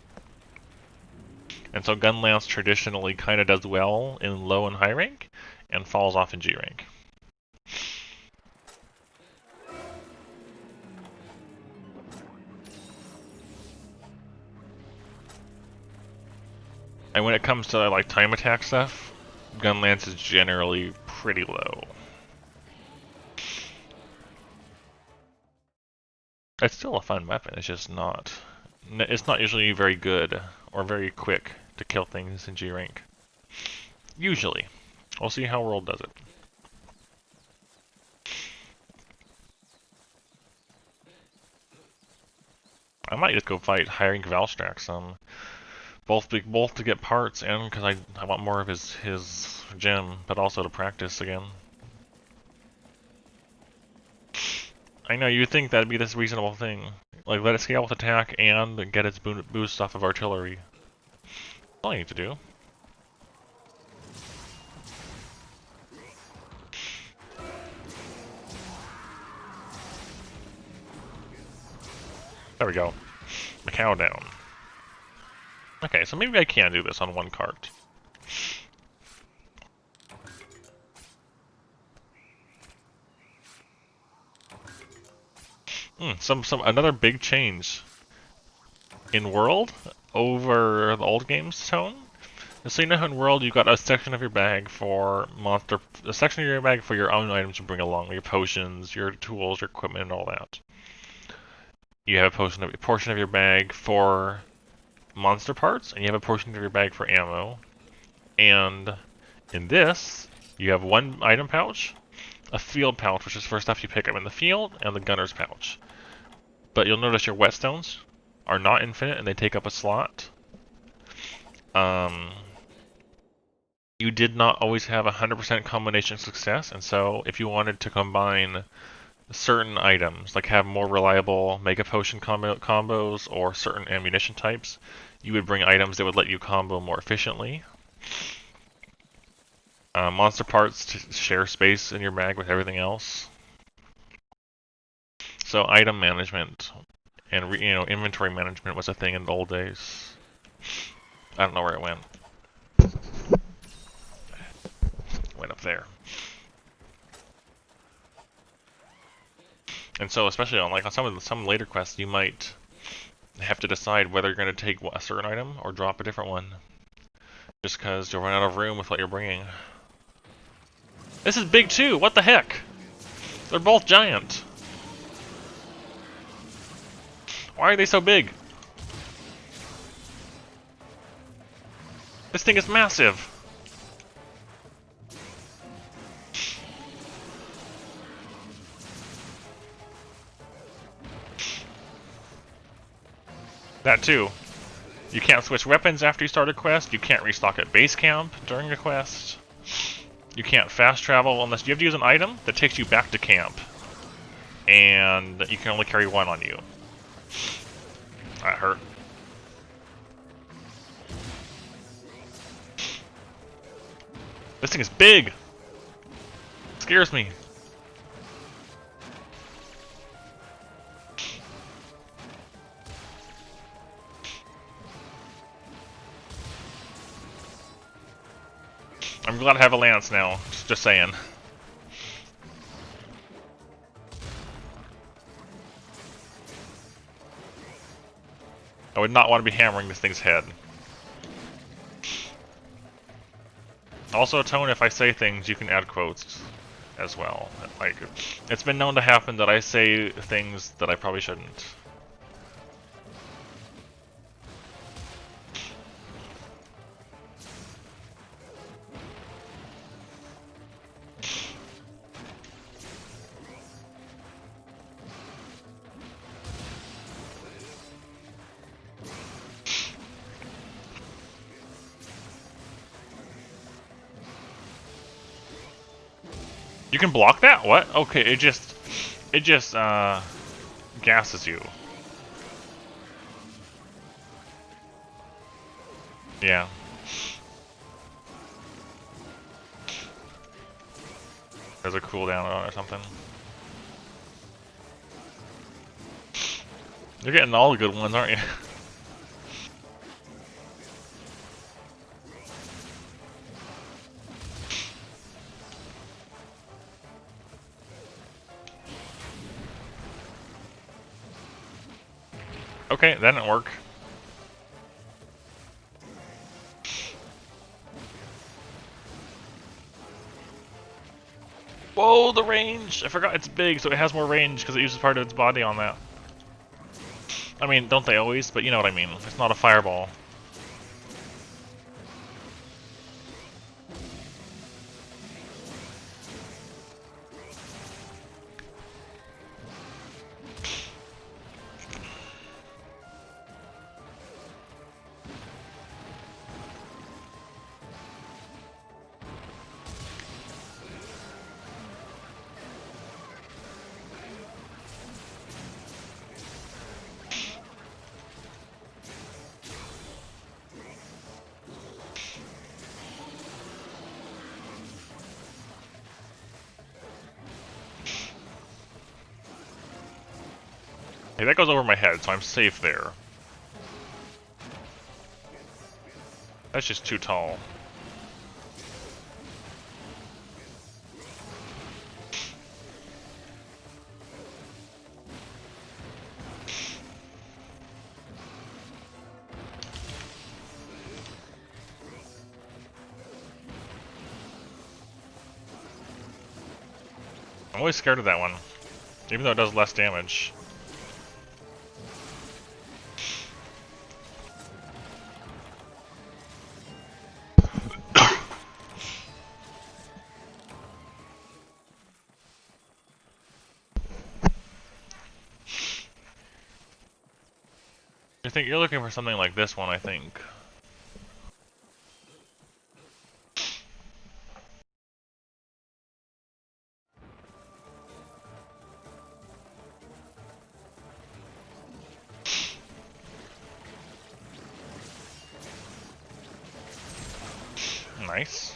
Speaker 1: And so Gunlance traditionally kind of does well in low and high rank, and falls off in G rank. And when it comes to like time attack stuff, Gunlance is generally pretty low. It's still a fun weapon, it's just not... It's not usually very good or very quick to kill things in G rank. Usually. We'll see how World does it. I might just go fight high rank Valstrax, both to get parts and because I want more of his gem, but also to practice again. I know, you'd think that'd be this reasonable thing. Like, let it scale with attack and get its boost off of artillery. That's all you need to do. There we go. The cow down. Okay, so maybe I can do this on one cart. Another big change in World over the old games, Tone. So you know how in World you've got a section of your bag for a section of your bag for your own items you bring along, your potions, your tools, your equipment, and all that. You have a portion of your bag for monster parts, and you have a portion of your bag for ammo. And in this, you have one item pouch, a field pouch, which is for stuff you pick up in the field, and the gunner's pouch. But you'll notice your whetstones are not infinite, and they take up a slot. You did not always have 100% combination success, and so if you wanted to combine certain items, like have more reliable Mega Potion combos or certain ammunition types, you would bring items that would let you combo more efficiently. Monster parts to share space in your bag with everything else. So item management and inventory management was a thing in the old days. I don't know where it went. Went up there. And so, especially on some later quests, you might have to decide whether you're going to take a certain item or drop a different one, just because you'll run out of room with what you're bringing. This is big too. What the heck? They're both giant. Why are they so big? This thing is massive. That too. You can't switch weapons after you start a quest. You can't restock at base camp during a quest. You can't fast travel unless you have to use an item that takes you back to camp. And you can only carry one on you. That hurt. This thing is big! It scares me. I'm glad I have a lance now. Just saying. I would not want to be hammering this thing's head. Also, Tone, if I say things, you can add quotes as well. Like, it's been known to happen that I say things that I probably shouldn't. You can block that? What? Okay, it just gasses you. Yeah. There's a cooldown on it or something. You're getting all the good ones, aren't you? Okay, that didn't work. Whoa, the range! I forgot it's big, so it has more range because it uses part of its body on that. I mean, don't they always? But you know what I mean. It's not a fireball. Hey, that goes over my head, so I'm safe there. That's just too tall. I'm always scared of that one, even though it does less damage. I think you're looking for something like this one, I think. Nice.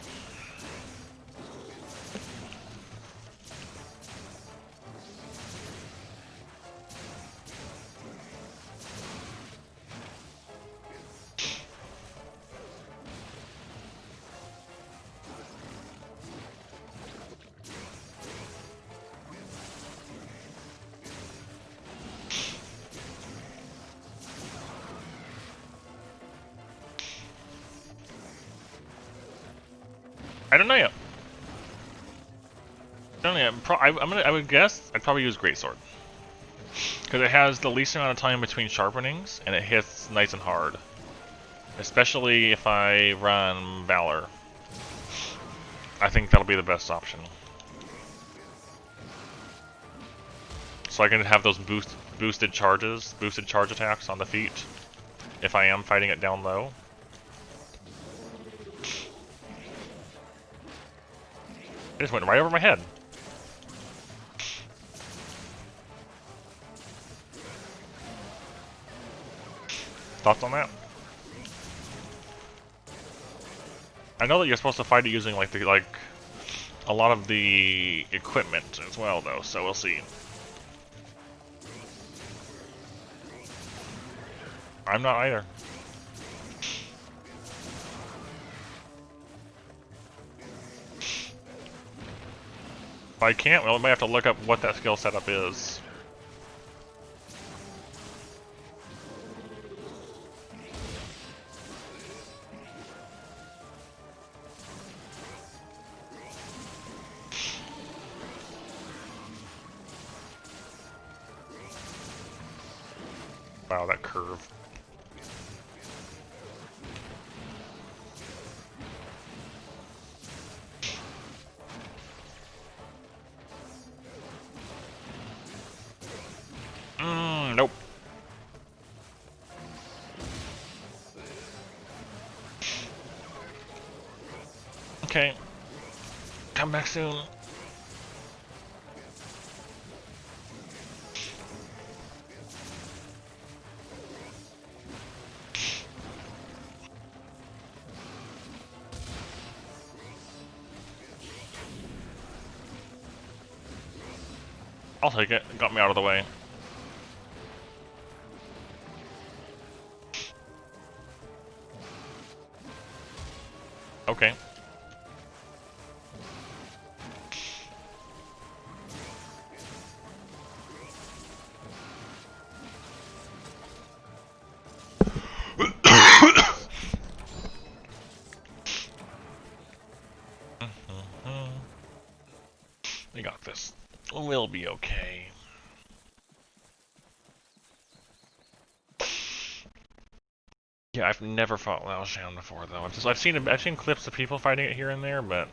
Speaker 1: I don't know yet. I don't know yet. I would guess I'd probably use Greatsword. Because it has the least amount of time between sharpenings, and it hits nice and hard. Especially if I run Valor. I think that'll be the best option. So I can have those boosted charge attacks on the feet, if I am fighting it down low. It just went right over my head. Thoughts on that? I know that you're supposed to fight it using like a lot of the equipment as well, though. So we'll see. I'm not either. If I can't, well, I might have to look up what that skill setup is. Wow, that curve. Nope. Okay. Come back soon. I'll take it. Got me out of the way. Okay. We got this. We'll be okay. Yeah, I've never fought Lao Shan before though. I've seen clips of people fighting it here and there, but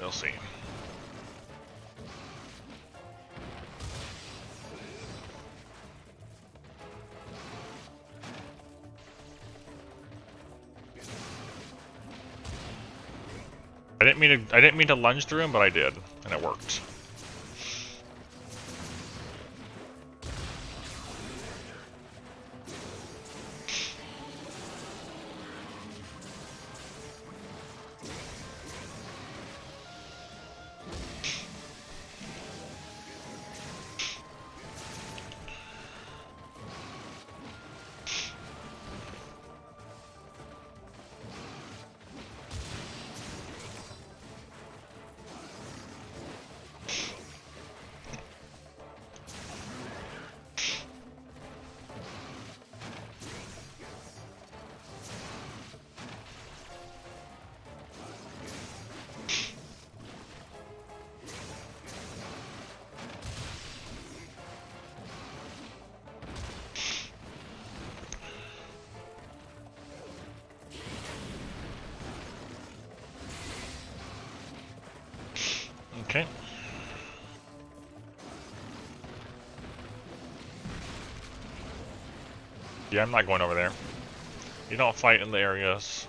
Speaker 1: we'll see. I didn't mean to lunge through him, but I did, and it worked. Okay. Yeah, I'm not going over there. You don't fight in the areas.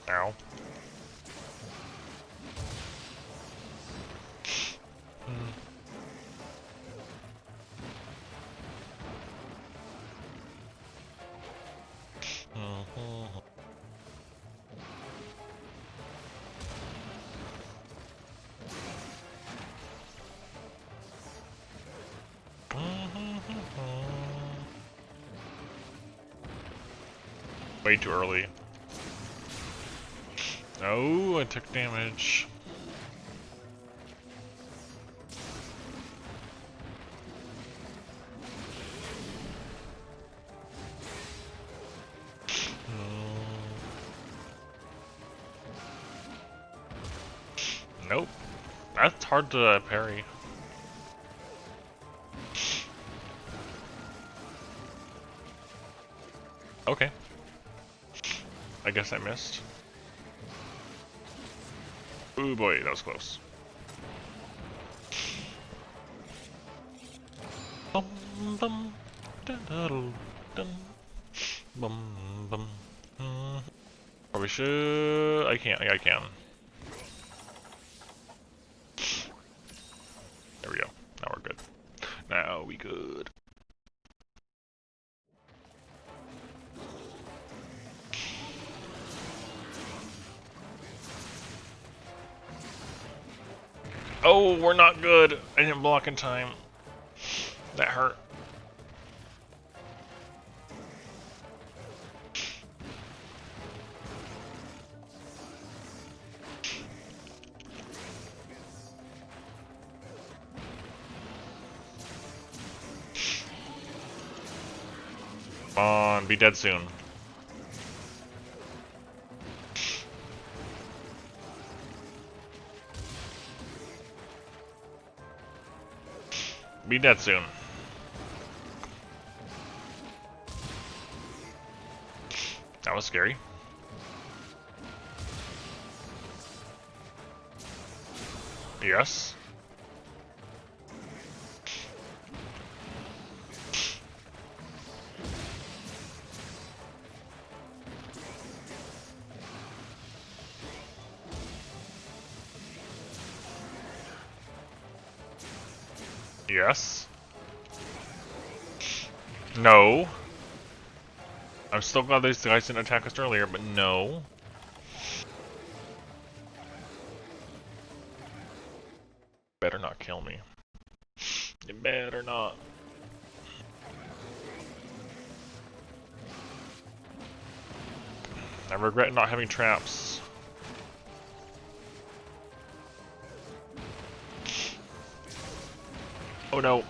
Speaker 1: Ow. Way too early. Oh, I took damage. Nope. That's hard to parry. Okay. I guess I missed. Ooh boy, that was close. Bum bum dun dun dun bum bum. Probably should. I can't. I can. There we go. Now we're good. Now we good. Oh, we're not good. I didn't block in time. That hurt. Come on, be dead soon. Be dead soon. That was scary. Yes. Yes. No. I'm still glad these guys didn't attack us earlier, but no. Better not kill me. You better not. I regret not having traps. Oh no.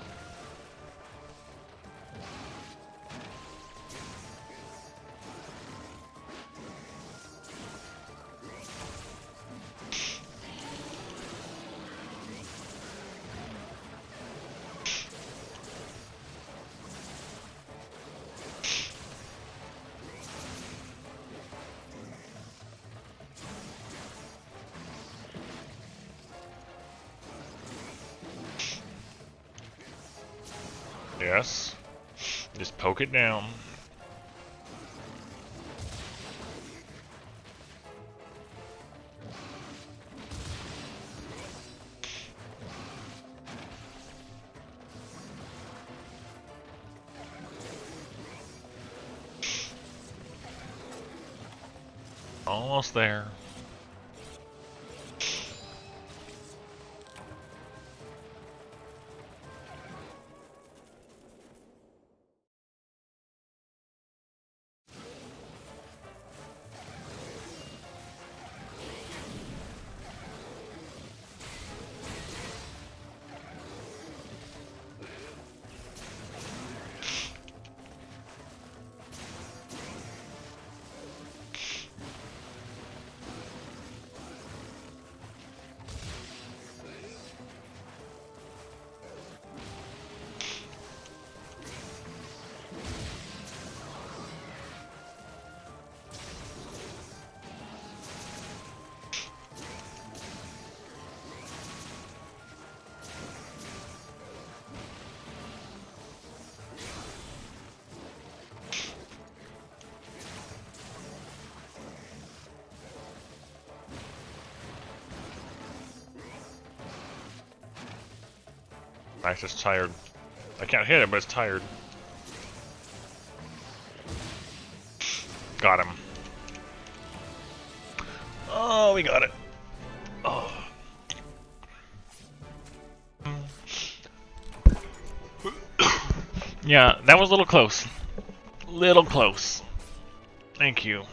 Speaker 1: Yes. Just poke it down. Almost there. Nice, it's tired. I can't hit it, but it's tired. Got him. Oh, we got it. Oh. Yeah, that was a little close. Little close. Thank you.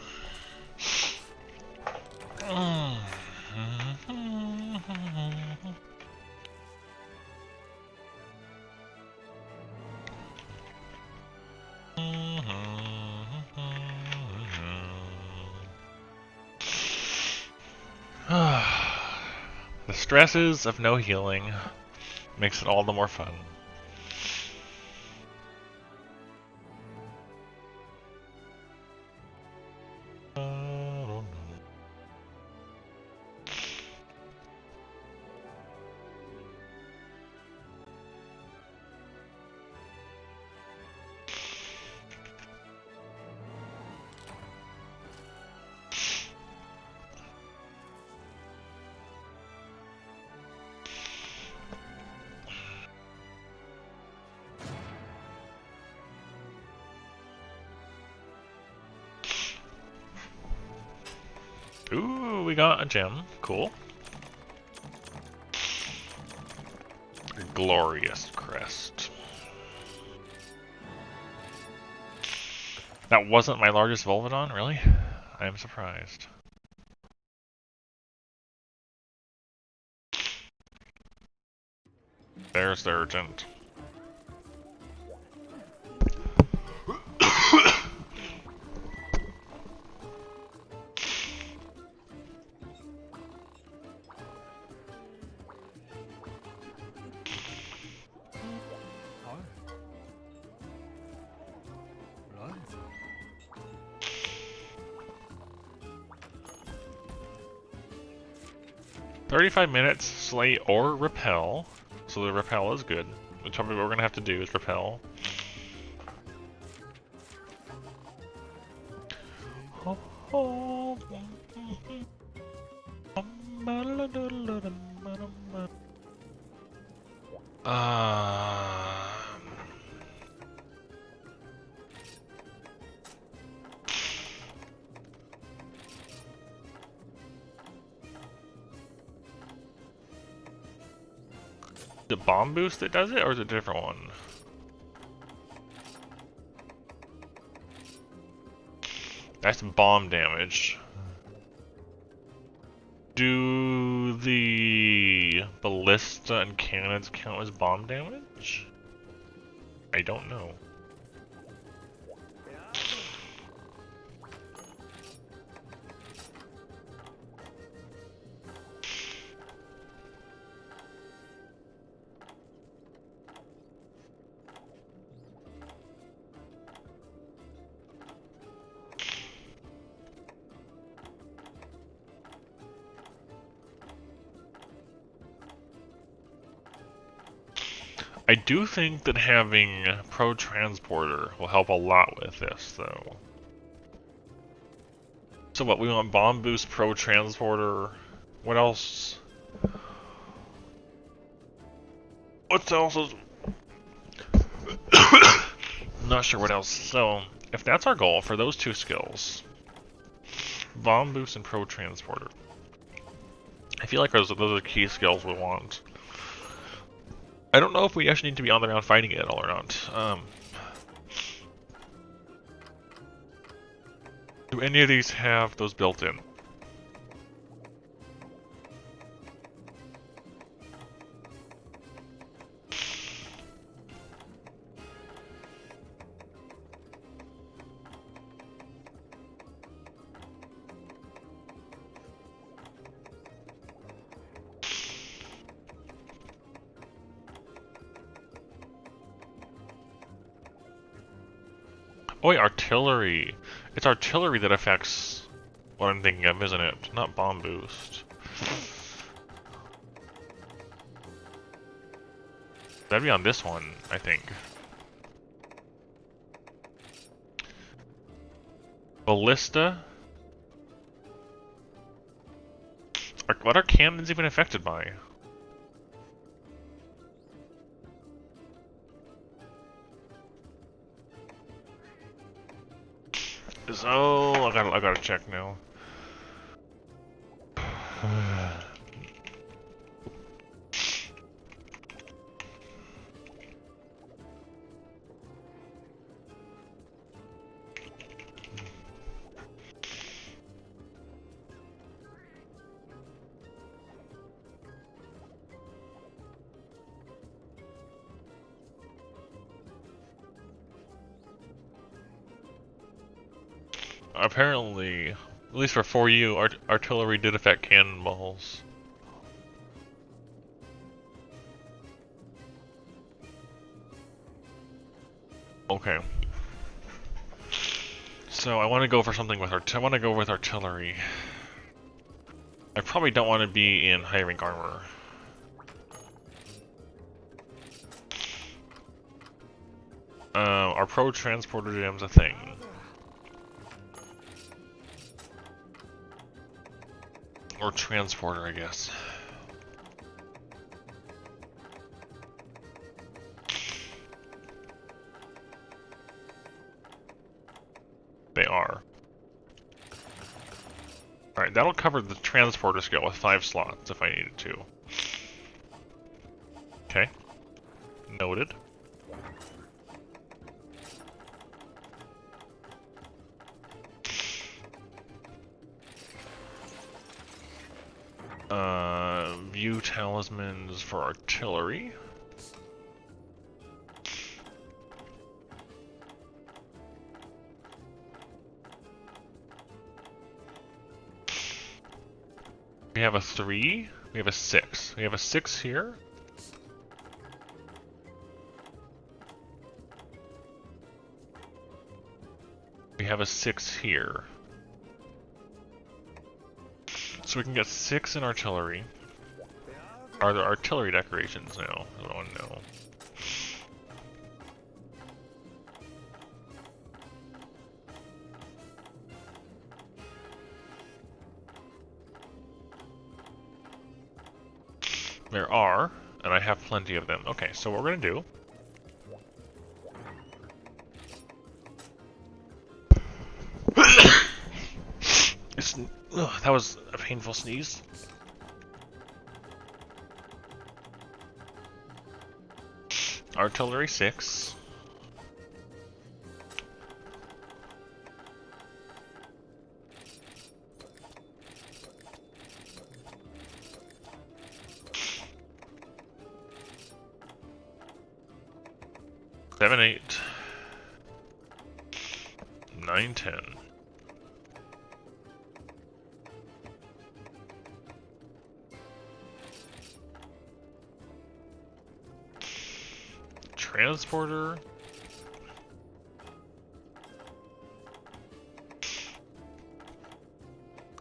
Speaker 1: The stresses of no healing makes it all the more fun. we got a gem. Cool. Glorious crest. That wasn't my largest Volvidon, really? I am surprised. There's the urgent.
Speaker 2: Right.
Speaker 1: 35 minutes, slay or repel. So the repel is good. Which probably what we're gonna have to do is repel. The bomb boost that does it, or is it a different one? That's bomb damage. Do the ballista and cannons count as bomb damage? I don't know. I do think that having Pro Transporter will help a lot with this, though. So what, we want Bomb Boost, Pro Transporter, what else? What else is... Not sure what else. So, if that's our goal for those two skills, Bomb Boost and Pro Transporter, I feel like those are key skills we want. I don't know if we actually need to be on the ground fighting it all or not. Do any of these have those built in? Oh wait, artillery. It's artillery that affects what I'm thinking of, isn't it? Not bomb boost. That'd be on this one, I think. Ballista? What are cannons even affected by? So I gotta check now. Apparently, at least for 4U, artillery did affect cannonballs. Okay. So I want to go for something with I want to go with artillery. I probably don't want to be in high rank armor. Our Pro Transporter Jam's a thing. Or Transporter, I guess. They are. Alright, that'll cover the transporter skill with 5 slots if I needed to. Okay. Noted. View talismans for artillery. We have a 3, we have a 6. We have a 6 here. We have a 6 here. So we can get 6 in artillery. Are there artillery decorations now? I don't know. There are, and I have plenty of them. Okay, so what we're gonna do is, that was a painful sneeze. Artillery 6. Seven, 8, 9, 10. Transporter.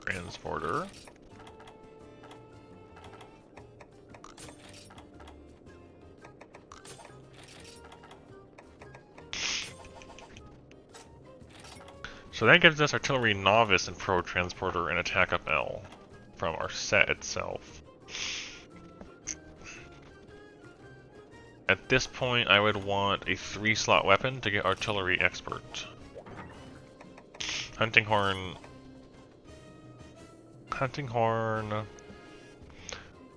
Speaker 1: Transporter. So that gives us Artillery Novice and Pro Transporter and Attack Up L from our set itself. At this point, I would want a 3-slot weapon to get Artillery Expert. Hunting Horn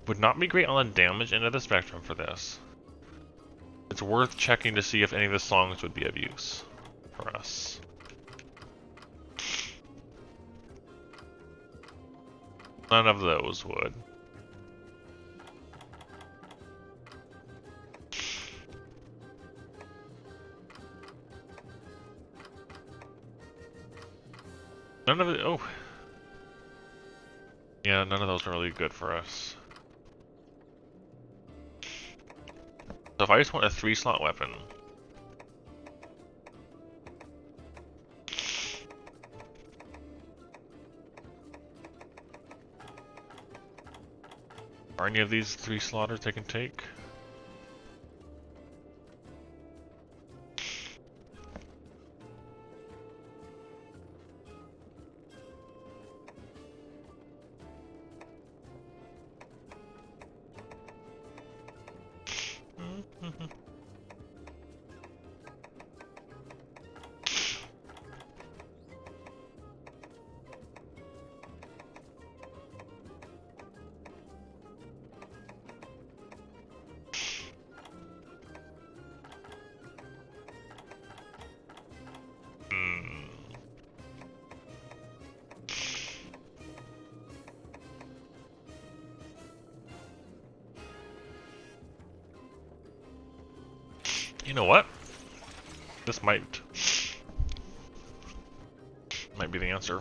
Speaker 1: would not be great on the damage end of the spectrum for this. It's worth checking to see if any of the songs would be of use for us. None of those would. None of it. Oh. Yeah, none of those are really good for us. So if I just want a 3-slot weapon. Are any of these 3 slotters I can take? You know what? This might be the answer.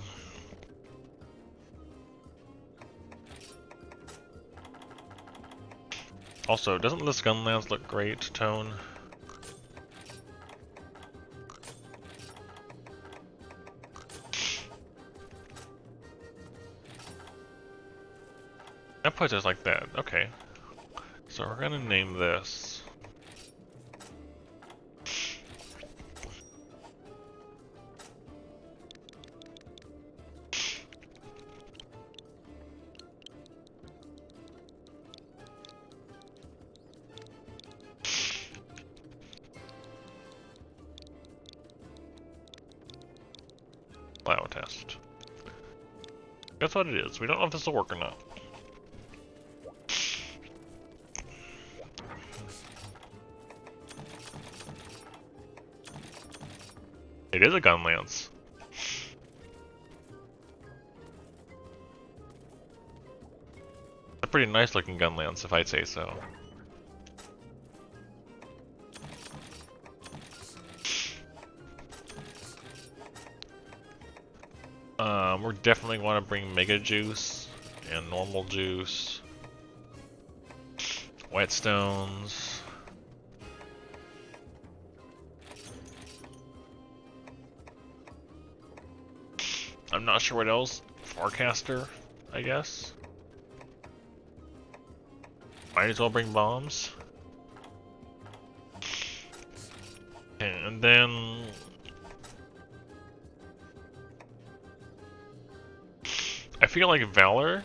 Speaker 1: Also, doesn't this Gunlance look great, Tone? That puts us like that. Okay. So we're gonna name this. Bio test. That's what it is. We don't know if this will work or not. It is a gun lance. A pretty nice looking gun lance, if I'd say so. We're definitely want to bring Mega Juice and Normal Juice, Whetstones. I'm not sure what else. Forecaster, I guess. Might as well bring bombs. And then I feel like Valor,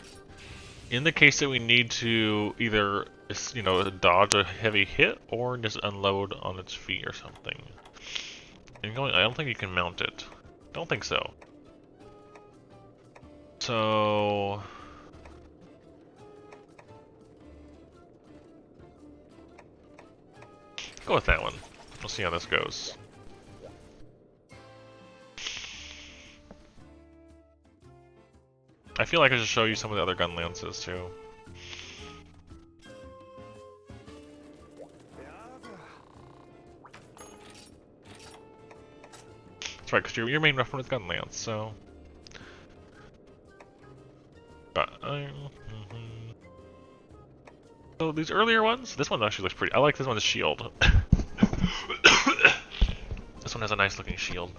Speaker 1: in the case that we need to either, you know, dodge a heavy hit or just unload on its feet or something. And I don't think you can mount it. Don't think so. So go with that one. We'll see how this goes. I feel like I should show you some of the other gun lances too. That's right, because your main weapon is gun lance, so. But so these earlier ones, this one actually looks pretty. I like this one's shield. This one has a nice looking shield.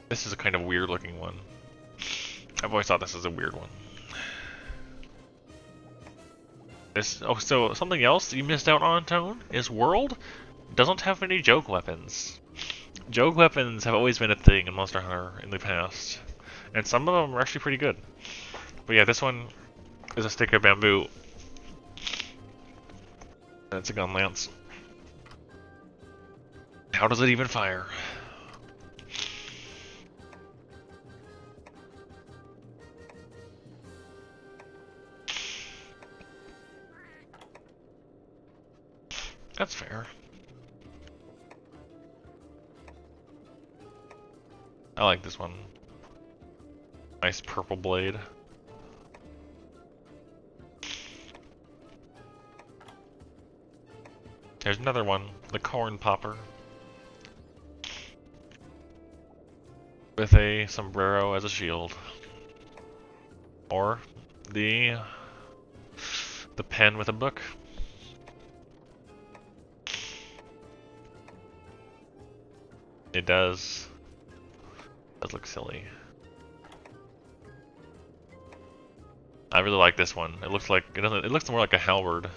Speaker 1: This is a kind of weird looking one. I've always thought this is a weird one. So something else you missed out on, Tone, is World doesn't have any joke weapons. Joke weapons have always been a thing in Monster Hunter in the past, and some of them are actually pretty good. But yeah, this one is a stick of bamboo. That's a gun lance. How does it even fire? That's fair. I like this one. Nice purple blade. There's another one, the corn popper. With a sombrero as a shield. Or the pen with a book. It does. Does look silly. I really like this one. It looks like it doesn't. It looks more like a halberd,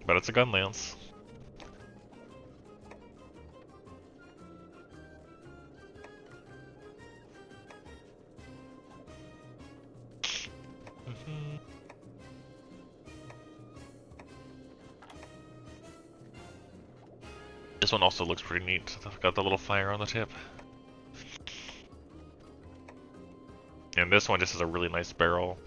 Speaker 1: but it's a gun lance. This one also looks pretty neat. It's got the little fire on the tip. And this one just has a really nice barrel.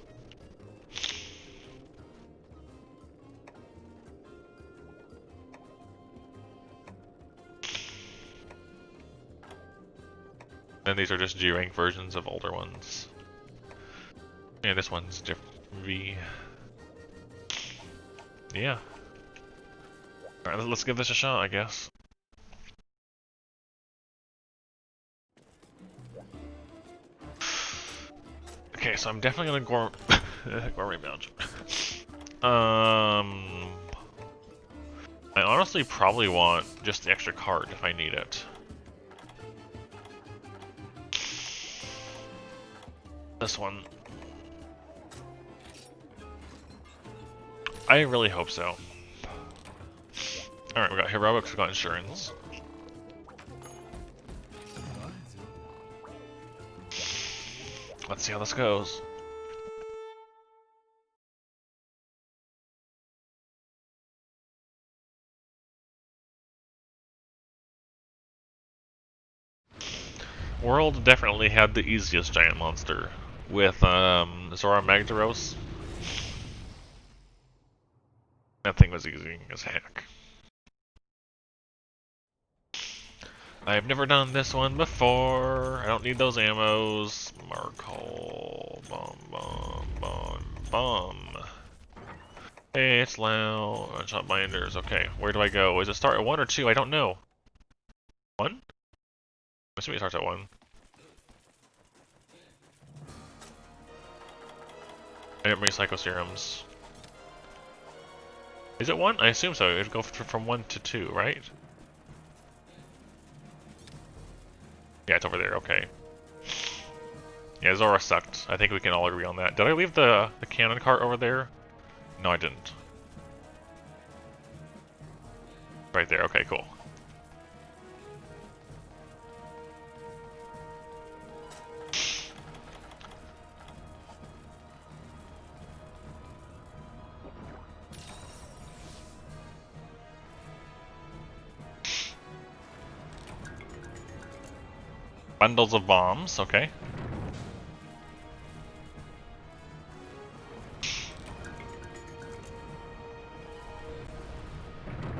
Speaker 1: And these are just G-rank versions of older ones. And this one's V. Yeah. Alright, let's give this a shot, I guess. Okay, so I'm definitely gonna gourmet bounce. I honestly probably want just the extra card if I need it. This one. I really hope so. Alright, we got heroics, we got insurance. Let's see how this goes. World definitely had the easiest giant monster with Zora Magdaros. That thing was easy as heck. I've never done this one before. I don't need those ammos. Markle. Bum, bum, bum, bum. Hey, it's loud. One-shot binders. Okay, where do I go? Does it start at 1 or 2? I don't know. 1? I'm assuming it starts at 1. I didn't bring Psycho Serums. Is it 1? I assume so. It'd go from 1 to 2, right? Yeah, it's over there. Okay. Yeah, Zora sucked. I think we can all agree on that. Did I leave the cannon cart over there? No, I didn't. Right there. Okay, cool. Bundles of bombs. Okay.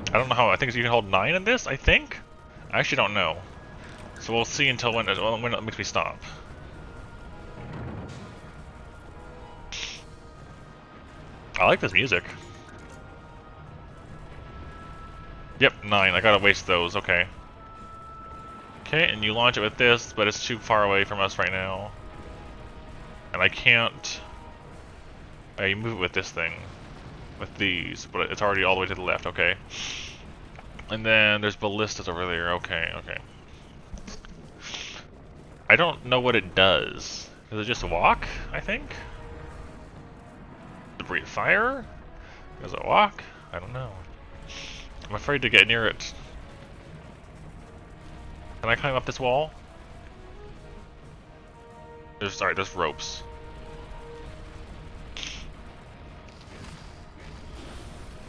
Speaker 1: I don't know how. I think you can hold 9 in this. I think. I actually don't know. So we'll see until when it makes me stop. I like this music. Yep, 9. I gotta waste those. Okay. Okay, and you launch it with this, but it's too far away from us right now. And I can't... you move it with this thing. With these, but it's already all the way to the left, okay. And then there's ballistas over there, okay, okay. I don't know what it does. Does it just walk, I think? Does it breathe fire? Does it walk? I don't know. I'm afraid to get near it. Can I climb up this wall? Sorry, there's ropes.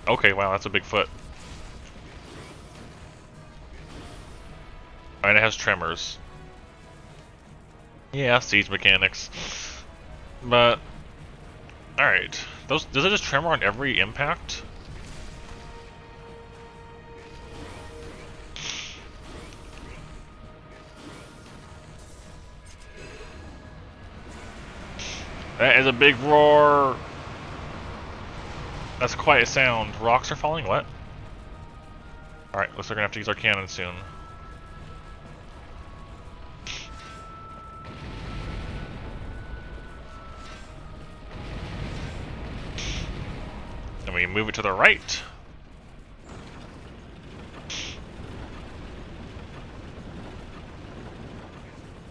Speaker 1: Okay, wow, that's a big foot. And it has tremors. Yeah, siege mechanics. But, alright. Does it just tremor on every impact? That is a big roar! That's quite a sound. Rocks are falling? What? Alright, looks like we're gonna have to use our cannon soon. Then we move it to the right.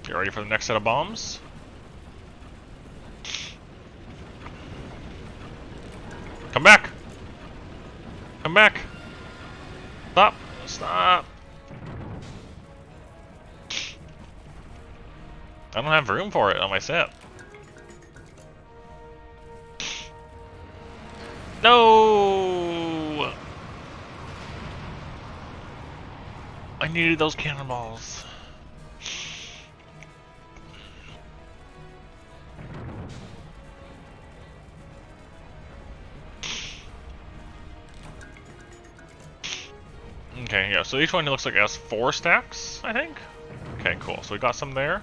Speaker 1: Get ready for the next set of bombs. Come back! Come back! Stop! Stop! I don't have room for it on my set. No! I needed those cannonballs. Okay, yeah, so each one looks like it has 4 stacks, I think? Okay, cool. So we got some there.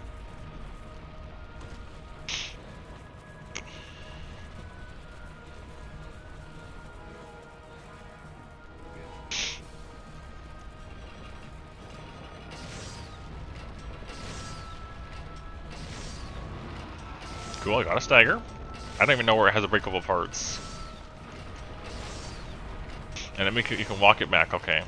Speaker 1: Cool, I got a stagger. I don't even know where it has a breakable parts. And then you can walk it back, okay.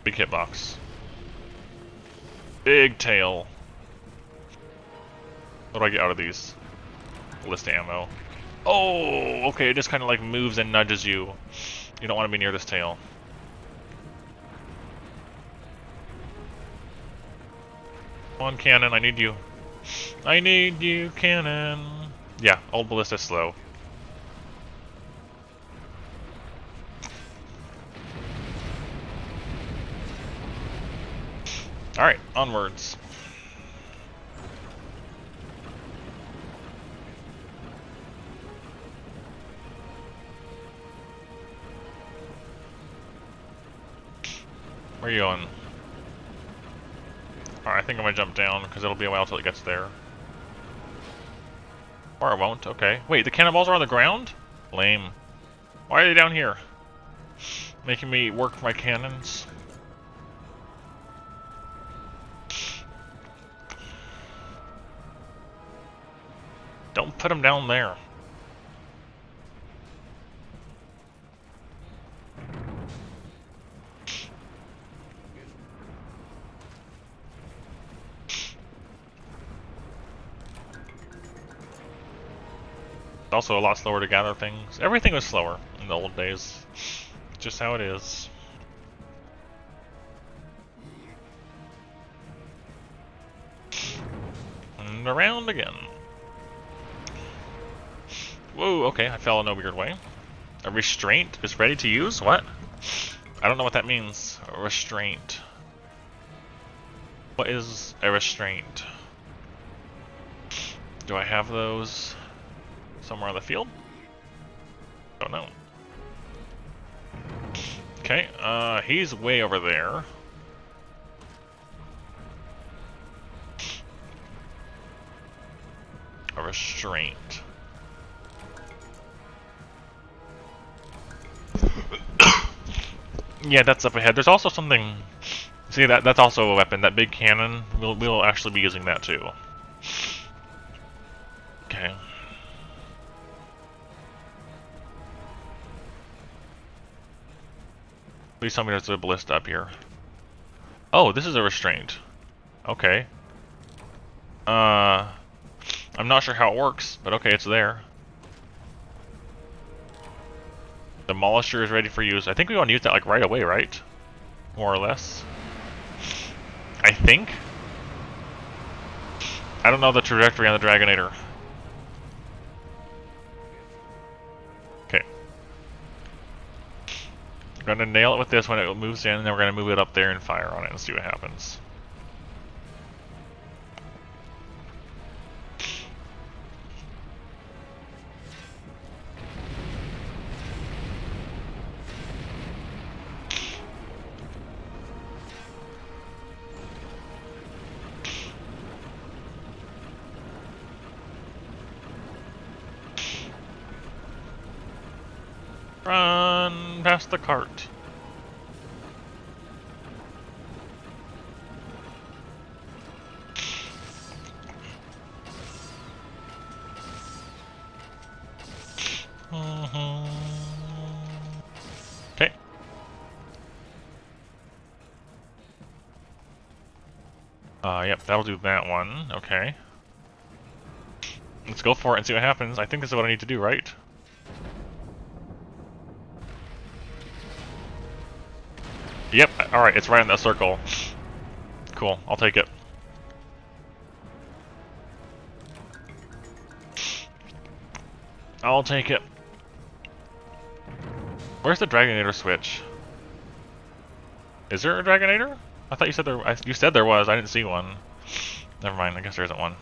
Speaker 1: Big hitbox. Big tail. What do I get out of these? List ammo. Oh, okay, it just kind of like moves and nudges you. You don't want to be near this tail. Come on, cannon, I need you. I need you, cannon. Yeah, old ballista slow. Alright, onwards. Where are you going? Alright, I think I'm gonna jump down, because it'll be a while till it gets there. Or it won't, okay. Wait, the cannonballs are on the ground? Lame. Why are they down here? Making me work for my cannons? Don't put them down there. Also a lot slower to gather things. Everything was slower in the old days. Just how it is. And around again. Whoa, okay, I fell in a weird way. A restraint is ready to use? What? I don't know what that means. A restraint. What is a restraint? Do I have those somewhere on the field? Don't know. Okay, he's way over there. A restraint. Yeah, that's up ahead. There's also something. See, that's also a weapon. That big cannon. We'll actually be using that too. Okay. Please tell me there's a ballista up here. Oh, this is a restraint. Okay. I'm not sure how it works, but okay, it's there. Demolisher is ready for use. I think we want to use that like right away, right? More or less. I think. I don't know the trajectory on the Dragonator. Okay. I'm gonna nail it with this when it moves in, and then we're gonna move it up there and fire on it and see what happens. Run past the cart. Okay. Yep, that'll do that one. Okay. Let's go for it and see what happens. I think this is what I need to do, right? Yep, alright, it's right in that circle. Cool, I'll take it. I'll take it. Where's the Dragonator switch? Is there a Dragonator? I thought you said you said there was, I didn't see one. Never mind, I guess there isn't one.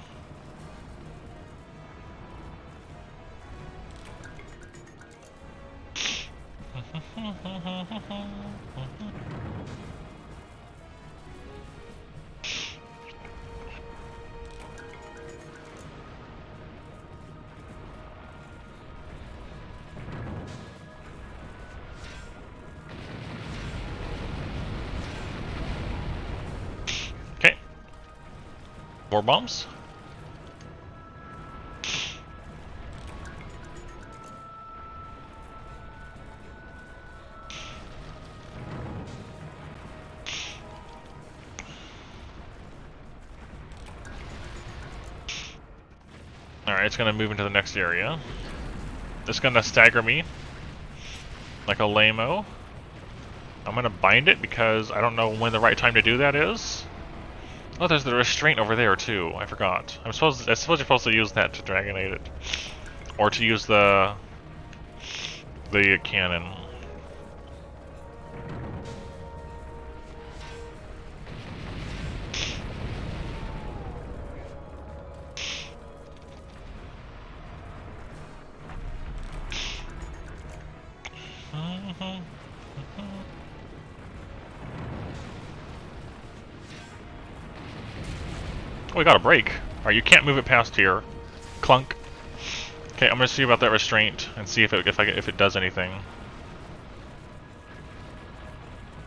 Speaker 1: Okay. More bombs? Alright, it's gonna move into the next area. It's gonna stagger me like a lame-o. I'm gonna bind it because I don't know when the right time to do that is. Oh, there's the restraint over there too. I forgot. I suppose you're supposed to use that to Dragonate it, or to use the cannon. Oh, we got a break. Alright, you can't move it past here. Clunk. Okay, I'm gonna see about that restraint and see if it does anything.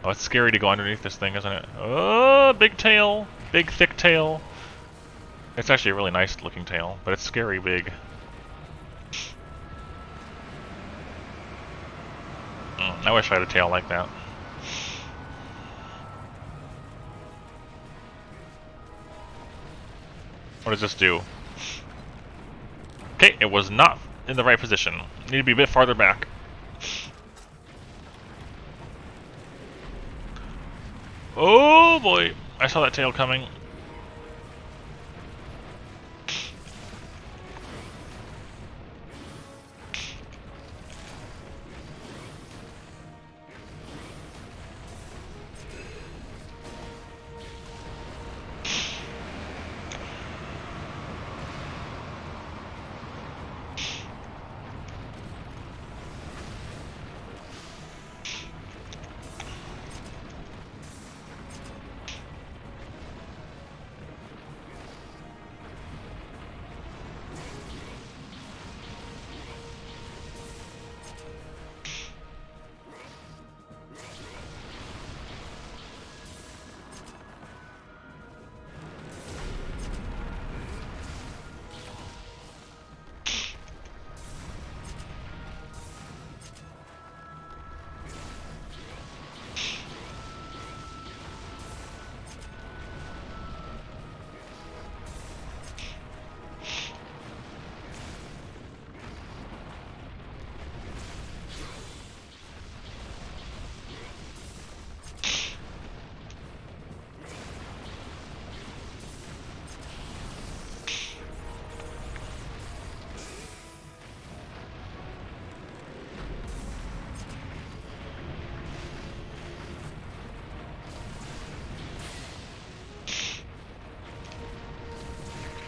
Speaker 1: Oh, it's scary to go underneath this thing, isn't it? Oh, big tail. Big, thick tail. It's actually a really nice looking tail, but it's scary big. I wish I had a tail like that. What does this do? Okay, it was not in the right position. Need to be a bit farther back. Oh boy, I saw that tail coming.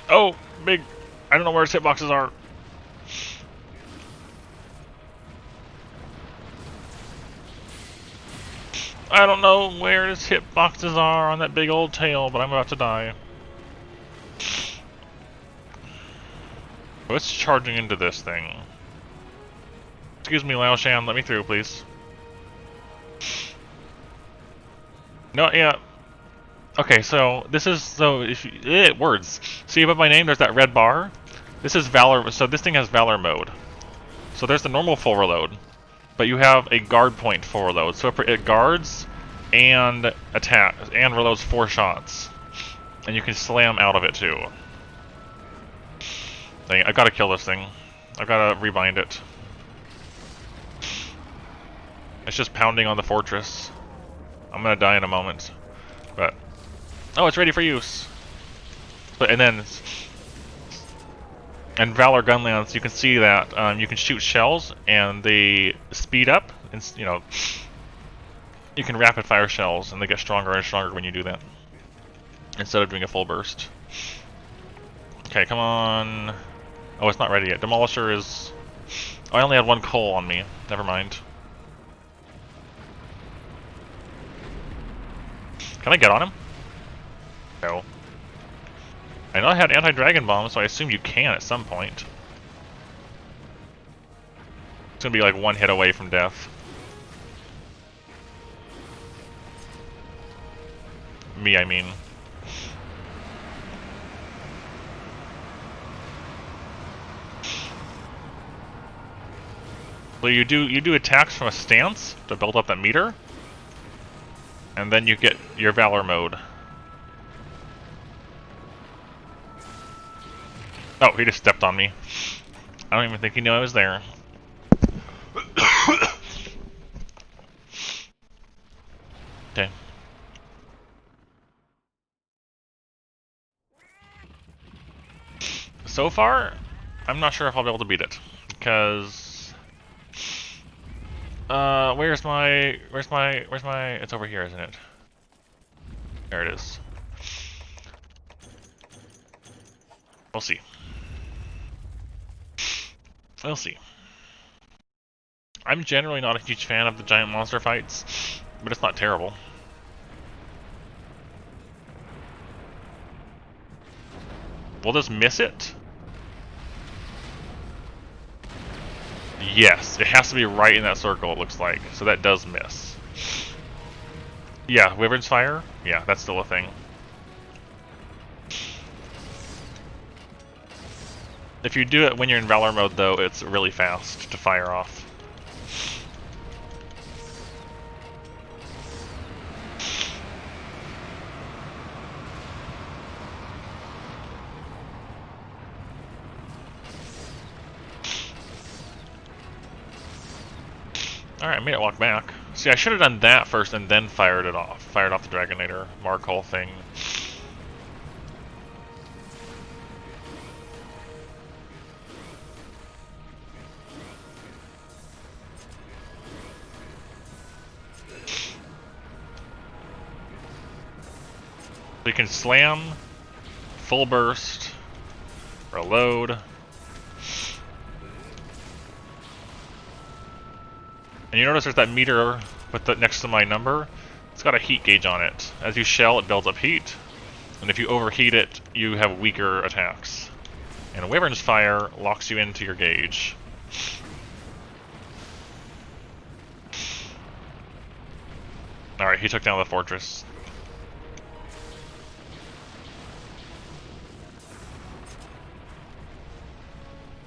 Speaker 1: Oh, big. I don't know where its hitboxes are. I don't know where its hitboxes are on that big old tail, but I'm about to die. Oh, it's charging into this thing. Excuse me, Lao Shan, let me through, please. No, yeah. Okay, so this is if you, words. See above my name, there's that red bar. This is Valor. So this thing has Valor mode. So there's the normal full reload, but you have a guard point full reload. So it guards and attacks and reloads 4 shots, and you can slam out of it too. Dang it, I gotta kill this thing. I gotta rebind it. It's just pounding on the fortress. I'm gonna die in a moment, but oh, it's ready for use. But and Valor Gunlance, you can see that you can shoot shells and they speed up, and you can rapid fire shells and they get stronger and stronger when you do that, instead of doing a full burst. Okay, come on. Oh, it's not ready yet. Demolisher is... Oh, I only had 1 coal on me. Never mind. Can I get on him? No. I know I had anti-dragon bomb, so I assume you can at some point. It's gonna be like 1 hit away from death. Me, I mean. So you do attacks from a stance to build up that meter, and then you get your Valor mode. Oh, he just stepped on me. I don't even think he knew I was there. Okay. So far, I'm not sure if I'll be able to beat it, because where's my it's over here, isn't it? There it is. We'll see. We'll see. I'm generally not a huge fan of the giant monster fights, but it's not terrible. We'll just miss it. Yes, it has to be right in that circle, it looks like. So that does miss. Yeah, Wyvern's Fire? Yeah, that's still a thing. If you do it when you're in Valor mode, though, it's really fast to fire off. Alright, I made it walk back. See, I should have done that first and then fired it off. Fired off the Dragonator. Mark whole thing. So you can slam, full burst, reload. And you notice there's that meter with the, next to my number. It's got a heat gauge on it. As you shell, it builds up heat. And if you overheat it, you have weaker attacks. And Wyvern's Fire locks you into your gauge. Alright, he took down the fortress.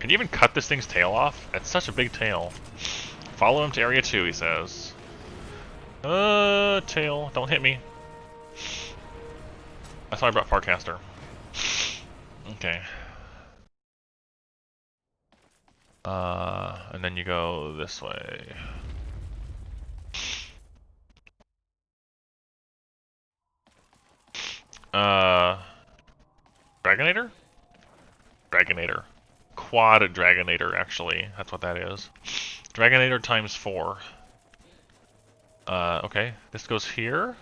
Speaker 1: Can you even cut this thing's tail off? It's such a big tail. Follow him to Area 2, he says. Tail, don't hit me. That's why I brought Farcaster. Okay. And then you go this way. Dragonator? Dragonator. Quad Dragonator, actually. That's what that is. Dragonator times 4. Okay. This goes here.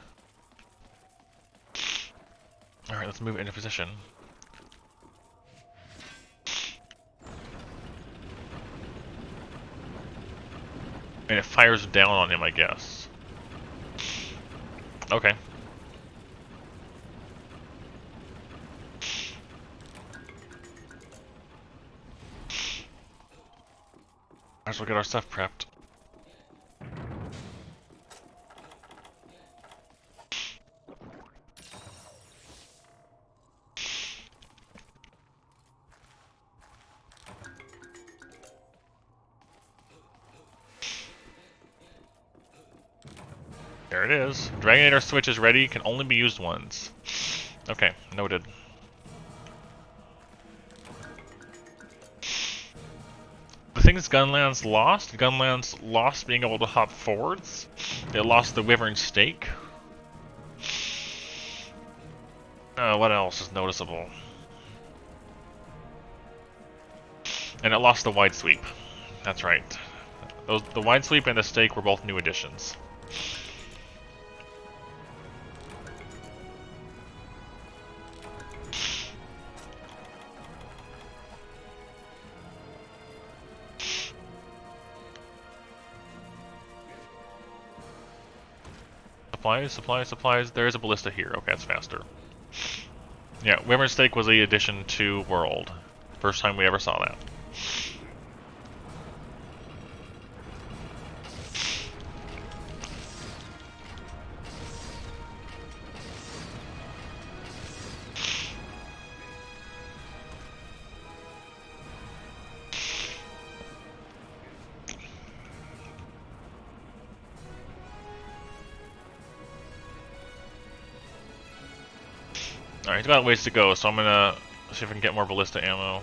Speaker 1: Alright, let's move into position. And it fires down on him, I guess. Okay. Might as well get our stuff prepped. There it is. Dragonator switch is ready, can only be used once. Okay, noted. The things Gunland's lost. Gunland's lost being able to hop forwards. It lost the Wyvern Stake. What else is noticeable? And it lost the wide sweep. That's right. The wide sweep and the stake were both new additions. Supplies, supplies, supplies. There is a ballista here. Okay, that's faster. Yeah, Wyvern Stake was the addition to World. First time we ever saw that. Alright, he's got a ways to go, so I'm gonna see if I can get more ballista ammo.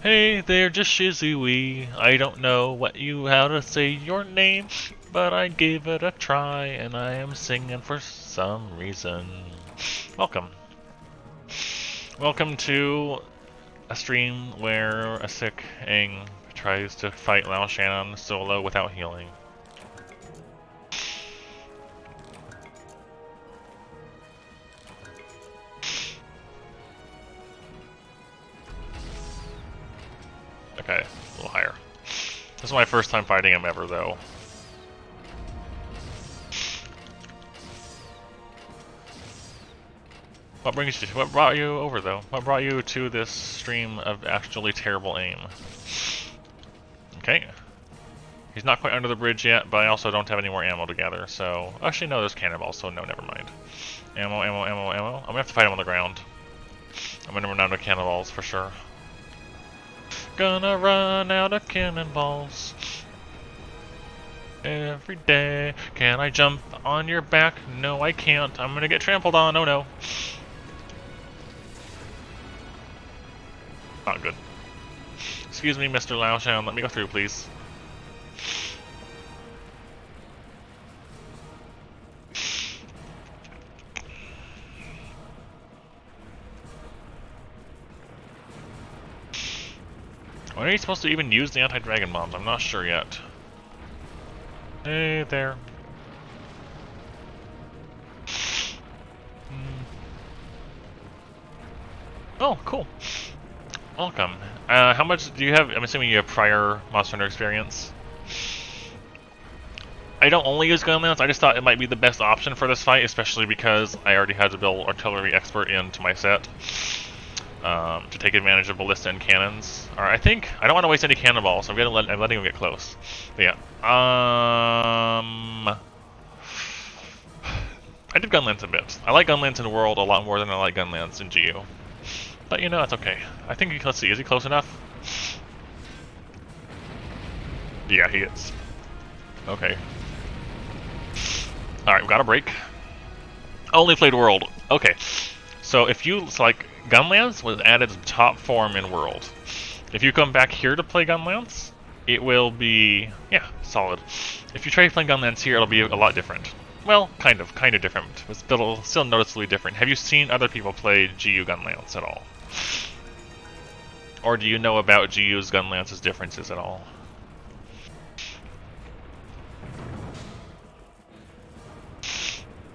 Speaker 1: Hey there, just Shizui. I don't know how to say your name, but I gave it a try, and I am singing for some reason. Welcome. Welcome to a stream where a sick Aang tries to fight Lao Shannon solo without healing. Okay, a little higher. This is my first time fighting him ever, though. What brought you over though? What brought you to this stream of actually terrible aim? Okay. He's not quite under the bridge yet, but I also don't have any more ammo to gather, so... Actually, no, there's cannonballs, so no, never mind. Ammo, ammo, ammo, ammo. I'm gonna have to fight him on the ground. I'm gonna run out of cannonballs, for sure. Gonna run out of cannonballs. Every day. Can I jump on your back? No, I can't. I'm gonna get trampled on. Oh no. Not good. Excuse me, Mr. Laoshan. Let me go through, please. When are you supposed to even use the anti-dragon bombs? I'm not sure yet. Hey there. Oh, cool. Welcome. How much do you have? I'm assuming you have prior Monster Hunter experience. I don't only use gunlands, I just thought it might be the best option for this fight, especially because I already had to build Artillery Expert into my set. To take advantage of ballista and cannons. Alright, I don't want to waste any cannonballs, so I'm letting him get close. But yeah. I did gunlands a bit. I like gunlands in World a lot more than I like gunlands in GU. But you know, that's okay. I think, let's see, is he close enough? Yeah, he is. Okay. Alright, we got a break. Only played World. Okay. So if you, Gunlance was added to top form in World. If you come back here to play Gunlance, it will be, yeah, solid. If you try playing Gunlance here, it'll be a lot different. Well, kind of different. It's still noticeably different. Have you seen other people play GU Gunlance at all? Or do you know about GU's Gunlance's differences at all?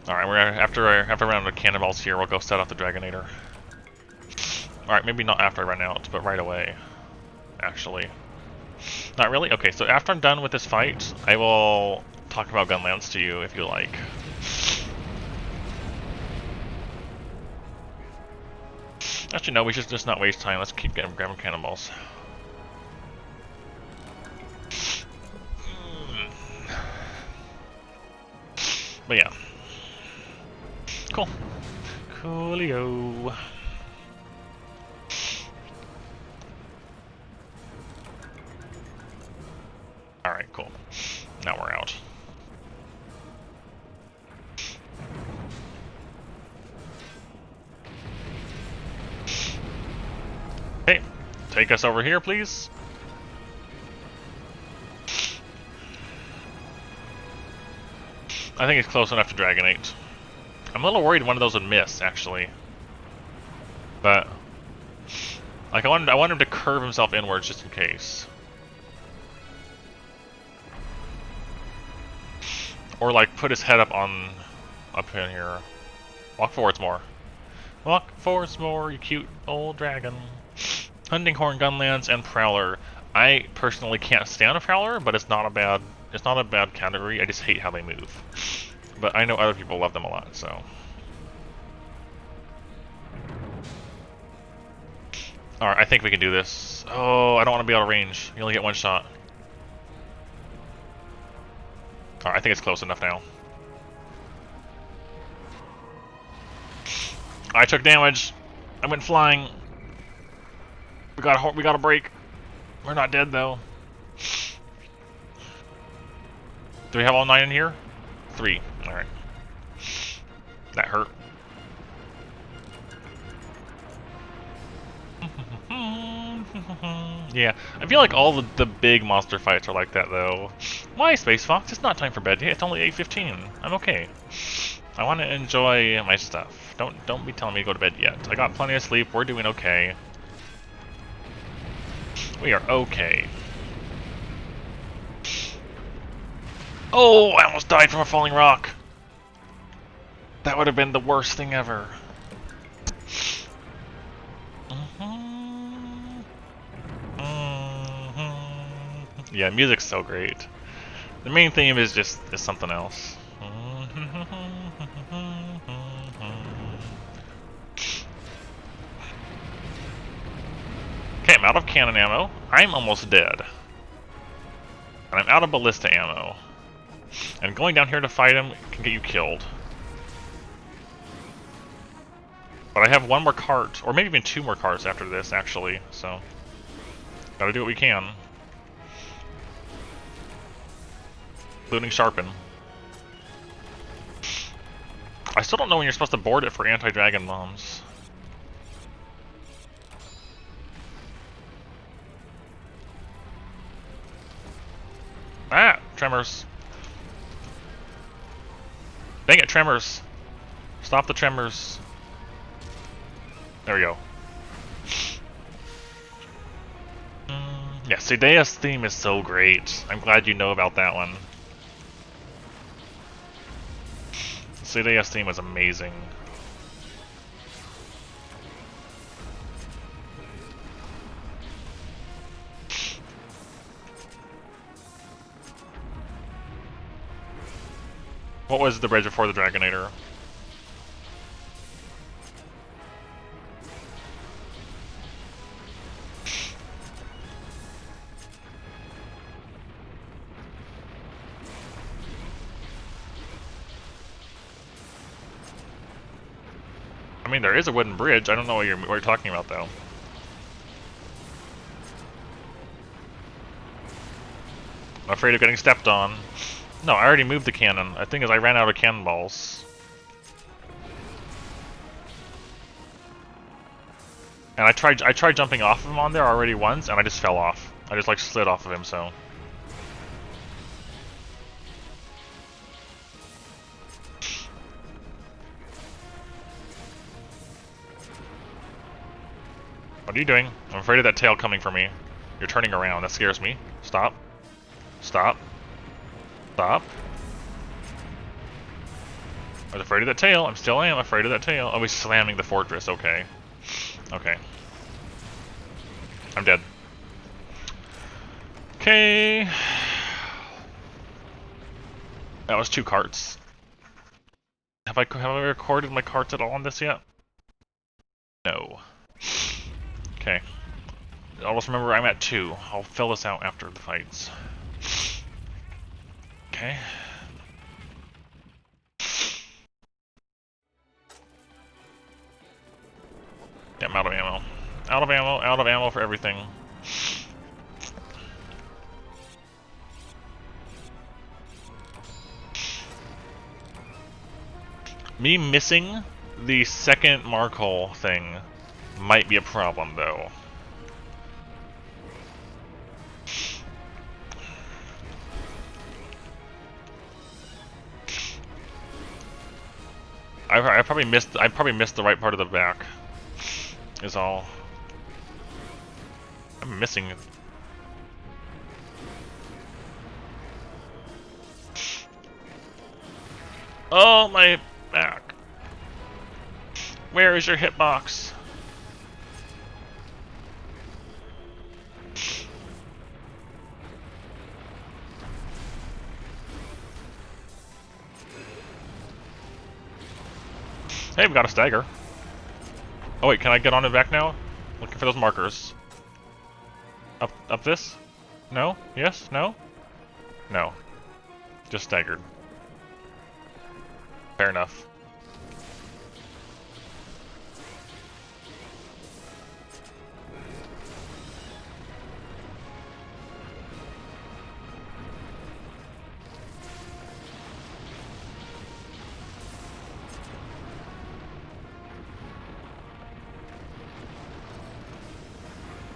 Speaker 1: Alright, after I run out of cannonballs here, we'll go set off the Dragonator. Alright, maybe not after I run out, but right away. Actually. Not really? Okay, so after I'm done with this fight, I will talk about Gunlance to you if you like. Actually, no, we should just not waste time. Let's keep grabbing cannonballs. But yeah. Cool. Coolio. Alright, cool. Now we're out. Hey, take us over here, please. I think it's close enough to Dragonate. I'm a little worried one of those would miss, actually. But I want him to curve himself inwards just in case. Or put his head up in here. Walk forwards more. Walk forwards more, you cute old dragon. Hunting Horn, Gunlance, and Prowler. I personally can't stand a Prowler, but it's not a bad category. I just hate how they move. But I know other people love them a lot, so. Alright, I think we can do this. Oh, I don't want to be out of range. You only get one shot. Alright, I think it's close enough now. I took damage. I went flying. We got a break. We're not dead though. Do we have all 9 in here? 3. Alright. That hurt. Yeah, I feel like all the big monster fights are like that though. Why, Space Fox? It's not time for bed yet. It's only 8:15. I'm okay. I want to enjoy my stuff. Don't be telling me to go to bed yet. I got plenty of sleep. We're doing okay. We are okay. Oh, I almost died from a falling rock. That would have been the worst thing ever. Yeah, music's so great. The main theme is something else. Okay, I'm out of cannon ammo. I'm almost dead. And I'm out of ballista ammo. And going down here to fight him can get you killed. But I have one more cart, or maybe even two more carts after this, actually, so... Gotta do what we can. Including sharpen. I still don't know when you're supposed to board it for anti-dragon bombs. Ah! Tremors. Dang it, tremors. Stop the tremors. There we go. Yeah, Sedea's theme is so great. I'm glad you know about that one. Sedea's theme was amazing. What was the bridge before the Dragonator? I mean, there is a wooden bridge. I don't know what you're talking about, though. I'm afraid of getting stepped on. No, I already moved the cannon. The thing is, I ran out of cannonballs. And I tried jumping off of him on there already once, and I just fell off. I just, like, slid off of him, so... What are you doing? I'm afraid of that tail coming for me. You're turning around. That scares me. Stop. Stop. Stop. I was afraid of that tail. I still am afraid of that tail. Oh, he's slamming the fortress. Okay. Okay. I'm dead. Okay. That was 2 carts. Have I recorded my carts at all on this yet? No. Okay. I'll just remember I'm at 2. I'll fill this out after the fights. Okay. Yeah, I'm out of ammo. Out of ammo, out of ammo for everything. Me missing the second mark hole thing might be a problem, though. I probably missed the right part of the back. Is all. I'm missing. Oh, my back. Where is your hitbox? Hey, we got a stagger. Oh wait, can I get on it back now? Looking for those markers. Up this? No? Yes? No? No. Just staggered. Fair enough.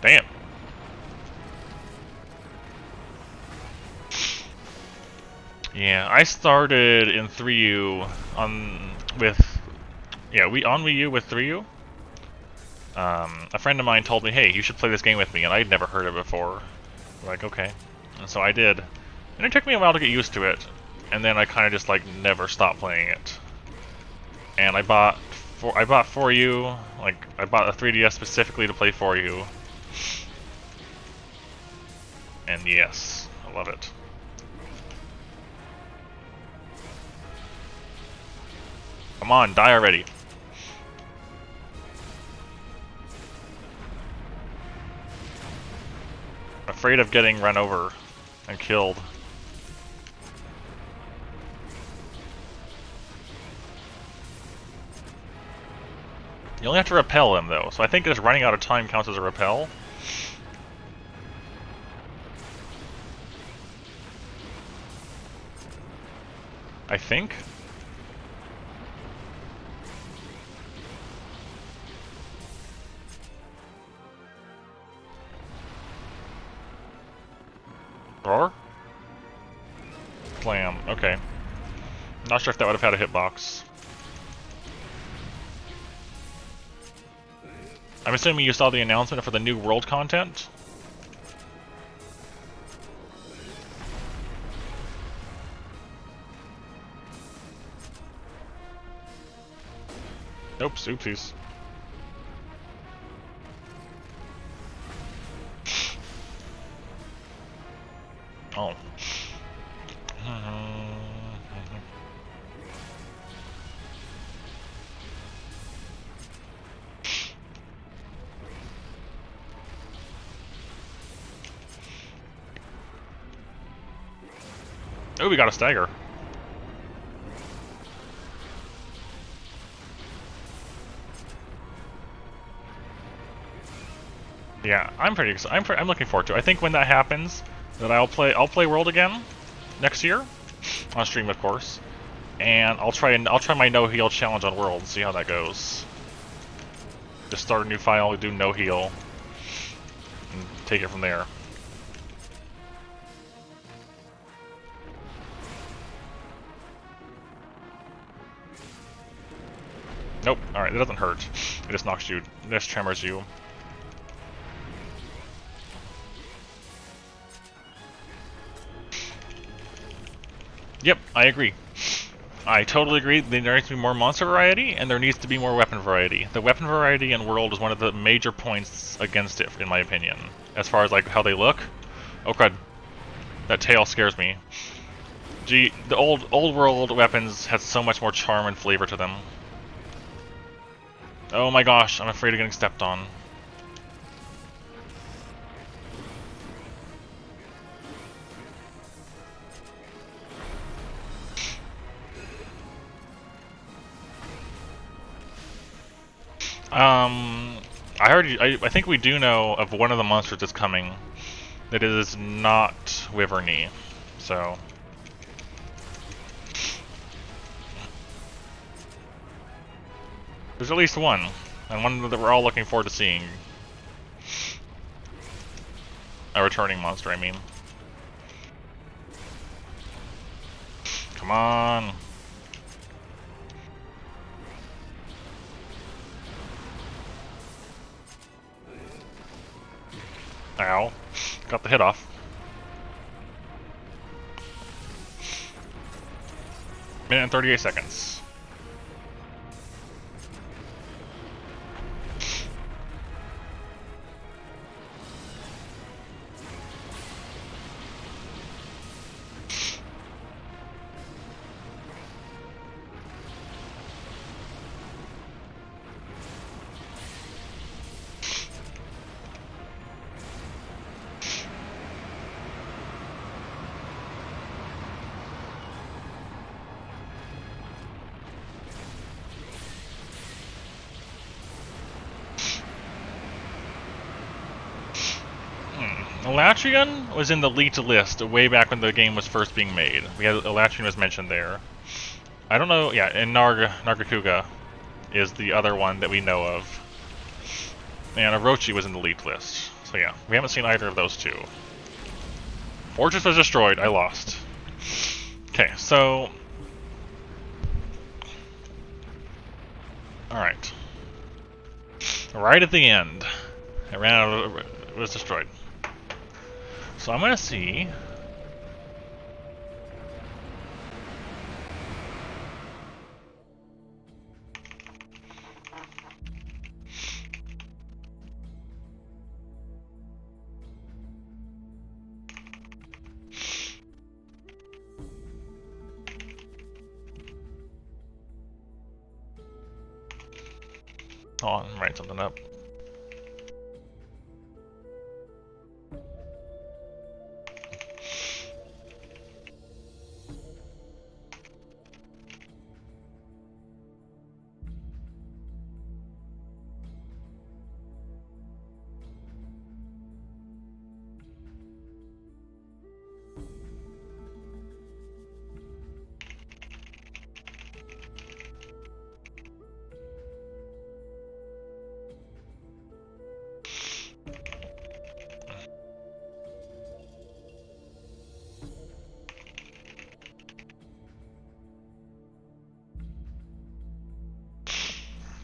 Speaker 1: Damn. Yeah, I started in 3U on Wii U with 3U. A friend of mine told me, "Hey, you should play this game with me," and I'd never heard of it before. Like, okay, and so I did, and it took me a while to get used to it, and then I kind of just like never stopped playing it. And I bought 4U, like I bought a 3DS specifically to play 4U. And yes, I love it. Come on, die already. afraid of getting run over and killed. You only have to repel him, though, so I think just running out of time counts as a repel. I think. Roar? Slam, okay. Not sure if that would have had a hitbox. I'm assuming you saw the announcement for the new world content? Nope, oopsies. Oh. Oh, we got a stagger. Yeah, I'm pretty excited. I'm looking forward to it. I think when that happens, that I'll play World again next year on stream, of course, and I'll try my no heal challenge on World and see how that goes. Just start a new file, do no heal, and take it from there. Nope. All right, it doesn't hurt. It just knocks you. It just tremors you. Yep, I agree. I totally agree. There needs to be more monster variety, and there needs to be more weapon variety. The weapon variety in World is one of the major points against it, in my opinion. As far as like how they look. Oh crud. That tail scares me. Gee, the old World weapons had so much more charm and flavor to them. Oh my gosh, I'm afraid of getting stepped on. I think we do know of one of the monsters that's coming that is not Wyverny, so. There's at least one, and one that we're all looking forward to seeing. A returning monster, I mean. Come on. Ow. Got the hit off. Minute and 38 seconds. Elatrian was in the leaked list way back when the game was first being made. We had Elatrian was mentioned there. I don't know, yeah, and Nargacuga is the other one that we know of. And Orochi was in the leaked list. So yeah, we haven't seen either of those two. Fortress was destroyed, I lost. Okay, so... Alright. Right at the end, it ran out of, it was destroyed. So I'm gonna see. Oh, I'm writing something up.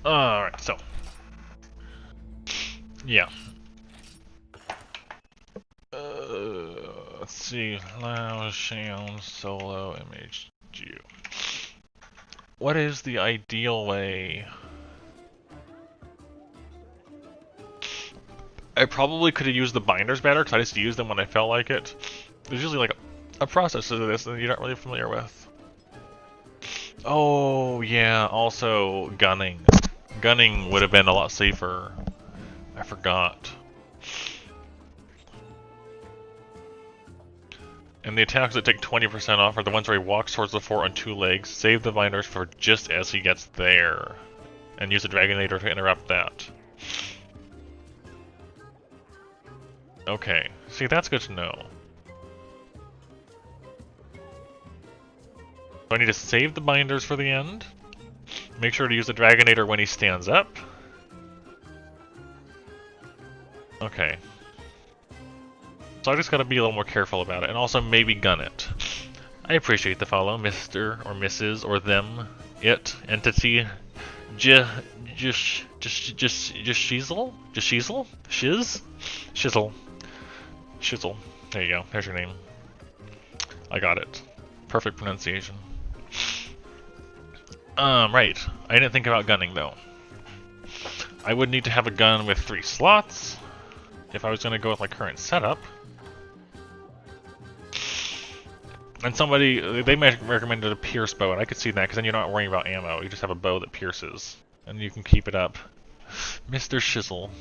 Speaker 1: Alright, so. Yeah. Let's see. Lao Shan Solo MHGU. What is the ideal way? I probably could have used the binders better, because I just used them when I felt like it. There's usually like a process to this that you're not really familiar with. Oh, yeah, also gunning. Gunning would have been a lot safer. I forgot. And the attacks that take 20% off are the ones where he walks towards the fort on 2 legs. Save the binders for just as he gets there. And use the Dragonator to interrupt that. Okay, see, that's good to know. So I need to save the binders for the end. Make sure to use the Dragonator when he stands up. Okay. So I just gotta be a little more careful about it, and also maybe gun it. I appreciate the follow, Mr. or Mrs. or them, it, entity, just Shizzle? Just Shizzle? Shiz? Shizzle. Shizzle. There you go, there's your name. I got it. Perfect pronunciation. Right. I didn't think about gunning, though. I would need to have a gun with 3 slots if I was going to go with my current setup. And somebody, they might recommended a pierce bow, and I could see that, because then you're not worrying about ammo. You just have a bow that pierces, and you can keep it up. Mr. Shizzle.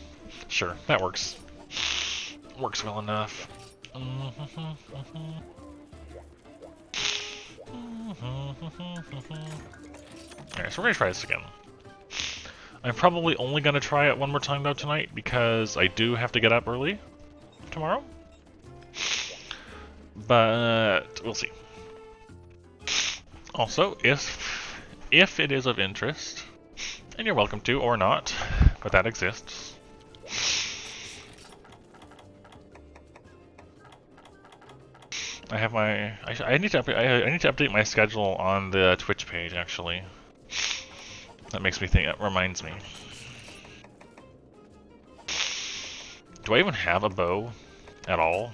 Speaker 1: Sure, that works. Works well enough. Alright, so we're gonna try this again. I'm probably only gonna try it one more time though tonight, because I do have to get up early tomorrow. But we'll see. Also, if it is of interest, and you're welcome to or not, but that exists. I have my. I need to update my schedule on the Twitch page actually. That makes me think. That reminds me. Do I even have a bow at all?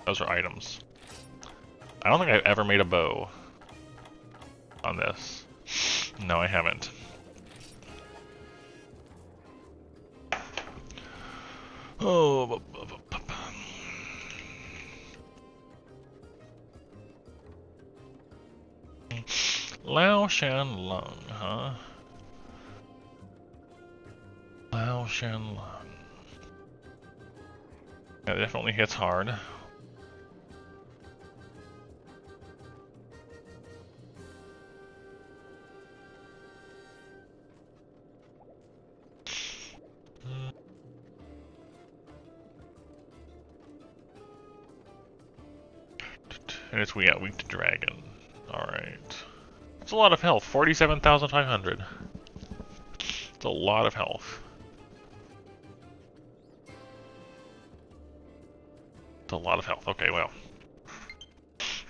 Speaker 1: Those are items. I don't think I've ever made a bow on this. No, I haven't. Oh. Lao Shan Lung, huh? Lao Shan Lung. That definitely hits hard. And it's weak to dragon. Alright. It's a lot of health. 47,500. It's a lot of health. It's a lot of health. Okay, well.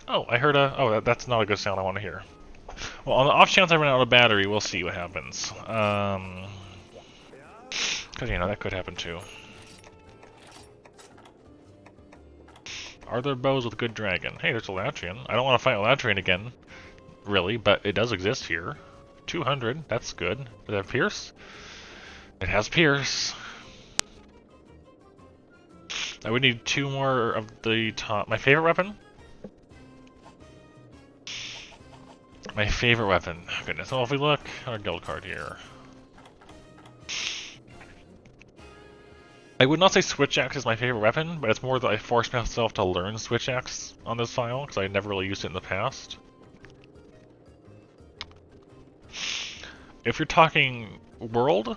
Speaker 1: Oh, I heard a... Oh, that's not a good sound I want to hear. Well, on the off chance I run out of battery, we'll see what happens. Because, you know, that could happen too. Are there bows with good dragon? Hey, there's a Latrian. I don't want to fight a Latrian again, really, but it does exist here. 200, that's good. Does it have Pierce? It has Pierce. I would need 2 more of the top. My favorite weapon? My favorite weapon. Goodness. Well, if we look at our guild card here. I would not say Switch Axe is my favorite weapon, but it's more that I forced myself to learn Switch Axe on this file, because I never really used it in the past. If you're talking World,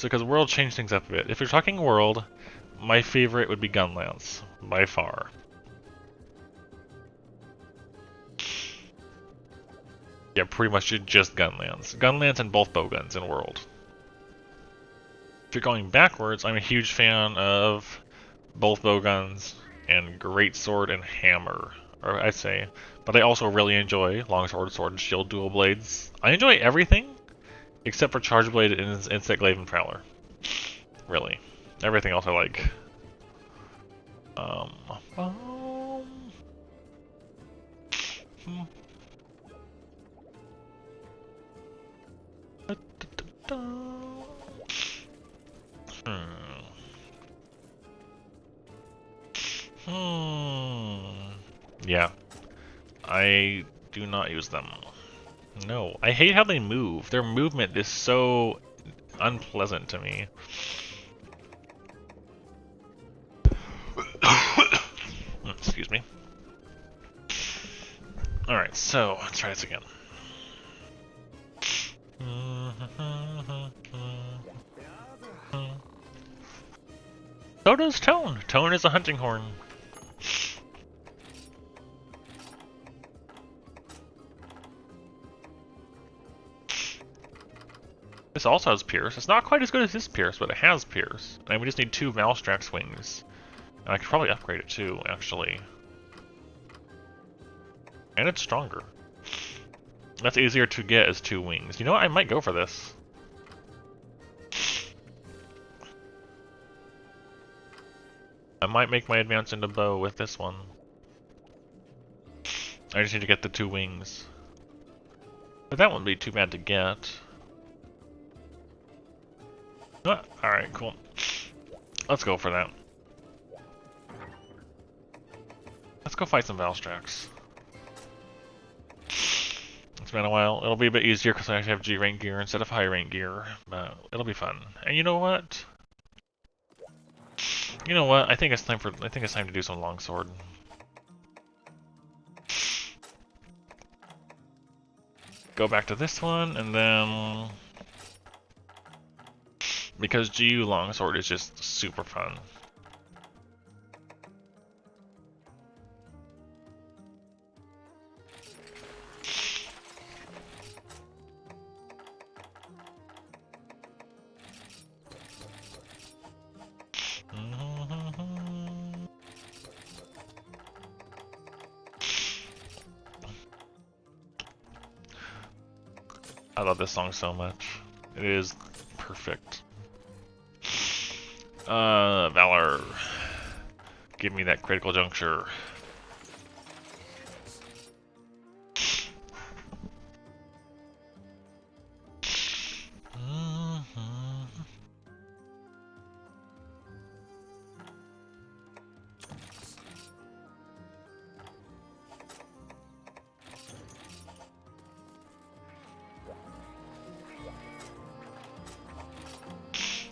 Speaker 1: because World changed things up a bit. If you're talking World, my favorite would be Gunlance, by far. Yeah, pretty much just Gunlance. Gunlance and both bowguns in World. If you're going backwards, I'm a huge fan of both bowguns and greatsword and hammer. or I'd say. But I also really enjoy longsword, sword and shield, dual blades. I enjoy everything except for charge blade and insect glaive and prowler. Really, everything else I like. Um, hmm. Yeah, I do not use them. No, I hate how they move. Their movement is so unpleasant to me. Excuse me. Alright, so let's try this again. So does Tone. Tone is a hunting horn. This also has Pierce. It's not quite as good as this Pierce, but it has Pierce. And we just need 2 Valstrax wings. And I could probably upgrade it too, actually. And it's stronger. That's easier to get as 2 wings. You know what? I might go for this. I might make my advance into bow with this one. I just need to get the 2 wings. But that wouldn't be too bad to get. Ah, alright, cool. Let's go for that. Let's go fight some Valstrax. It's been a while. It'll be a bit easier because I actually have G rank gear instead of high rank gear, but it'll be fun. And you know what? You know what? I think it's time to do some longsword. Go back to this one, and then because GU longsword is just super fun. I love this song so much. It is perfect. Valor. Give me that critical juncture.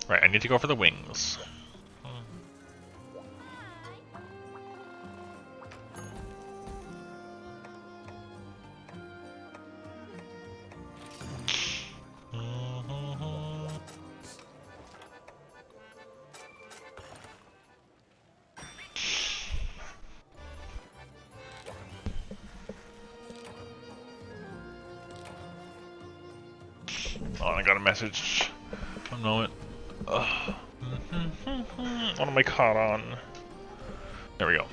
Speaker 1: Right, I need to go for the wings. Oh, I got a message. I know it. Ugh. What am I caught on? There we go.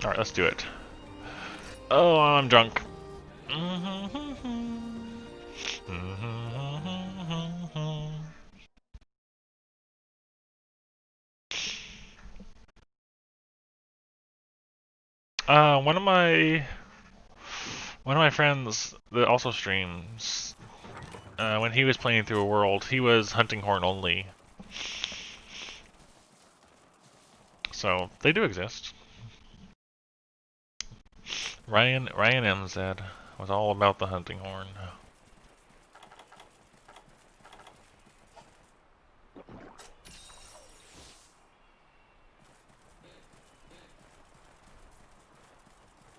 Speaker 1: Alright, let's do it. Oh, I'm drunk. One of my friends that also streams, when he was playing through a world, he was hunting horn only. So they do exist. Ryan MZ was all about the hunting horn.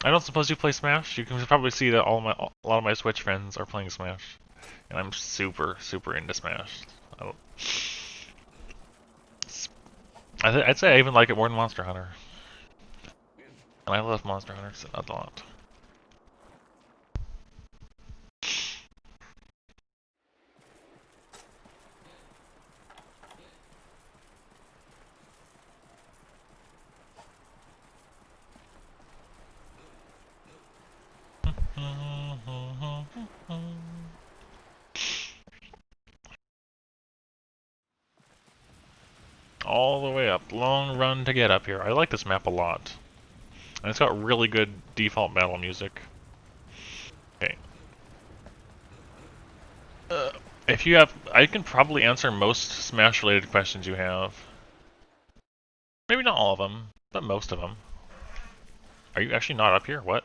Speaker 1: I don't suppose you play Smash? You can probably see that a lot of my Switch friends are playing Smash, and I'm super into Smash. I'd say I even like it more than Monster Hunter, and I love Monster Hunter a lot. All the way up. Long run to get up here. I like this map a lot. And it's got really good default battle music. Okay. If you have... I can probably answer most Smash-related questions you have. Maybe not all of them, but most of them. Are you actually not up here? What?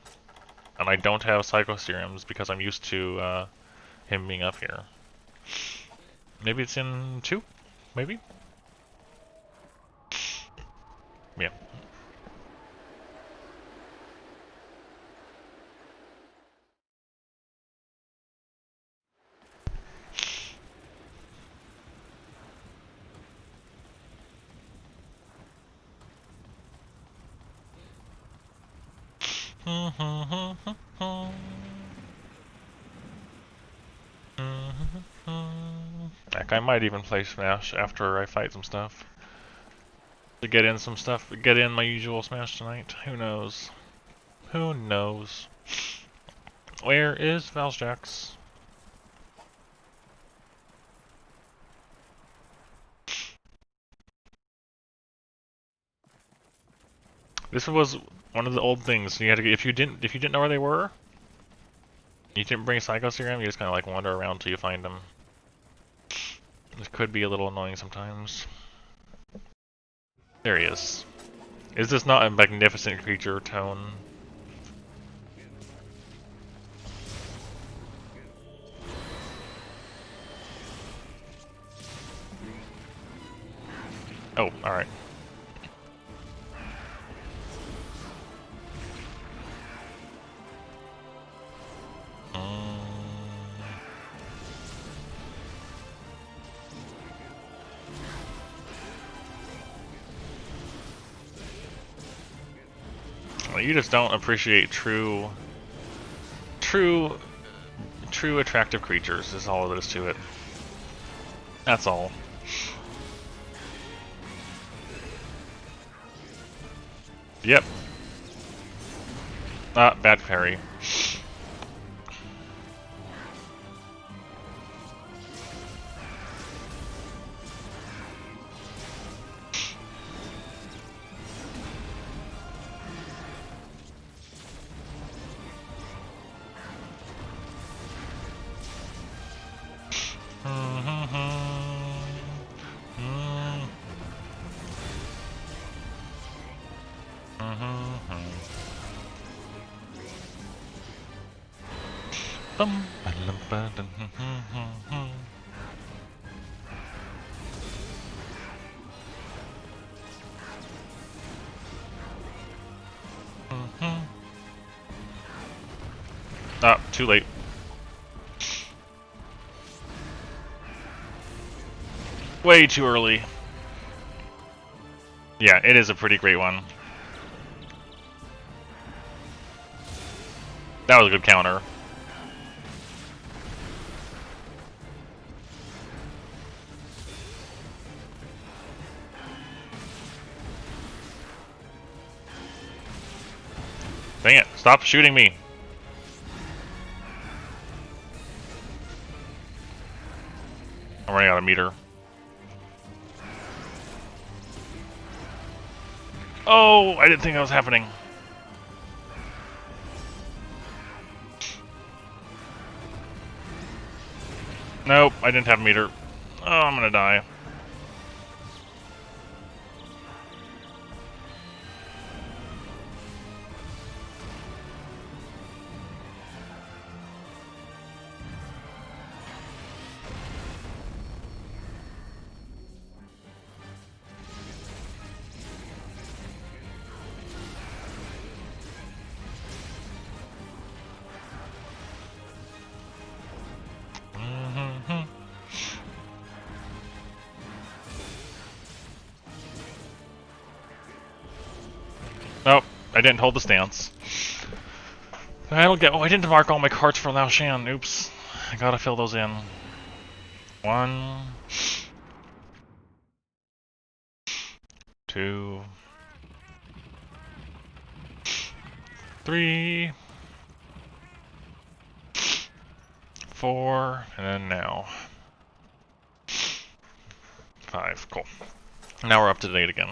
Speaker 1: And I don't have Psycho Serums because I'm used to him being up here. Maybe it's in 2? Maybe? Yeah. Heck, I might even play Smash after I fight some stuff. To get in some stuff, get in my usual Smash tonight. Who knows? Who knows? Where is Valjax? This was one of the old things. You had to, if you didn't know where they were, you didn't bring Psycho Serum. You just kind of like wander around till you find them. This could be a little annoying sometimes. There he is. Is this not a magnificent creature tone? Oh, alright. Well, you just don't appreciate true attractive creatures is all there is to it. That's all. Yep. Ah, bad parry. Ah, too late. Way too early. Yeah, it is a pretty great one. That was a good counter. Dang it, stop shooting me. I'm running out of meter. Oh, I didn't think that was happening. Nope, I didn't have meter. Oh, I'm gonna die. Nope, I didn't hold the stance. I don't get. Oh, I didn't mark all my cards for Lao Shan. Oops. I gotta fill those in. 1, 2, 3, 4, and then now. 5, cool. Now we're up to date again.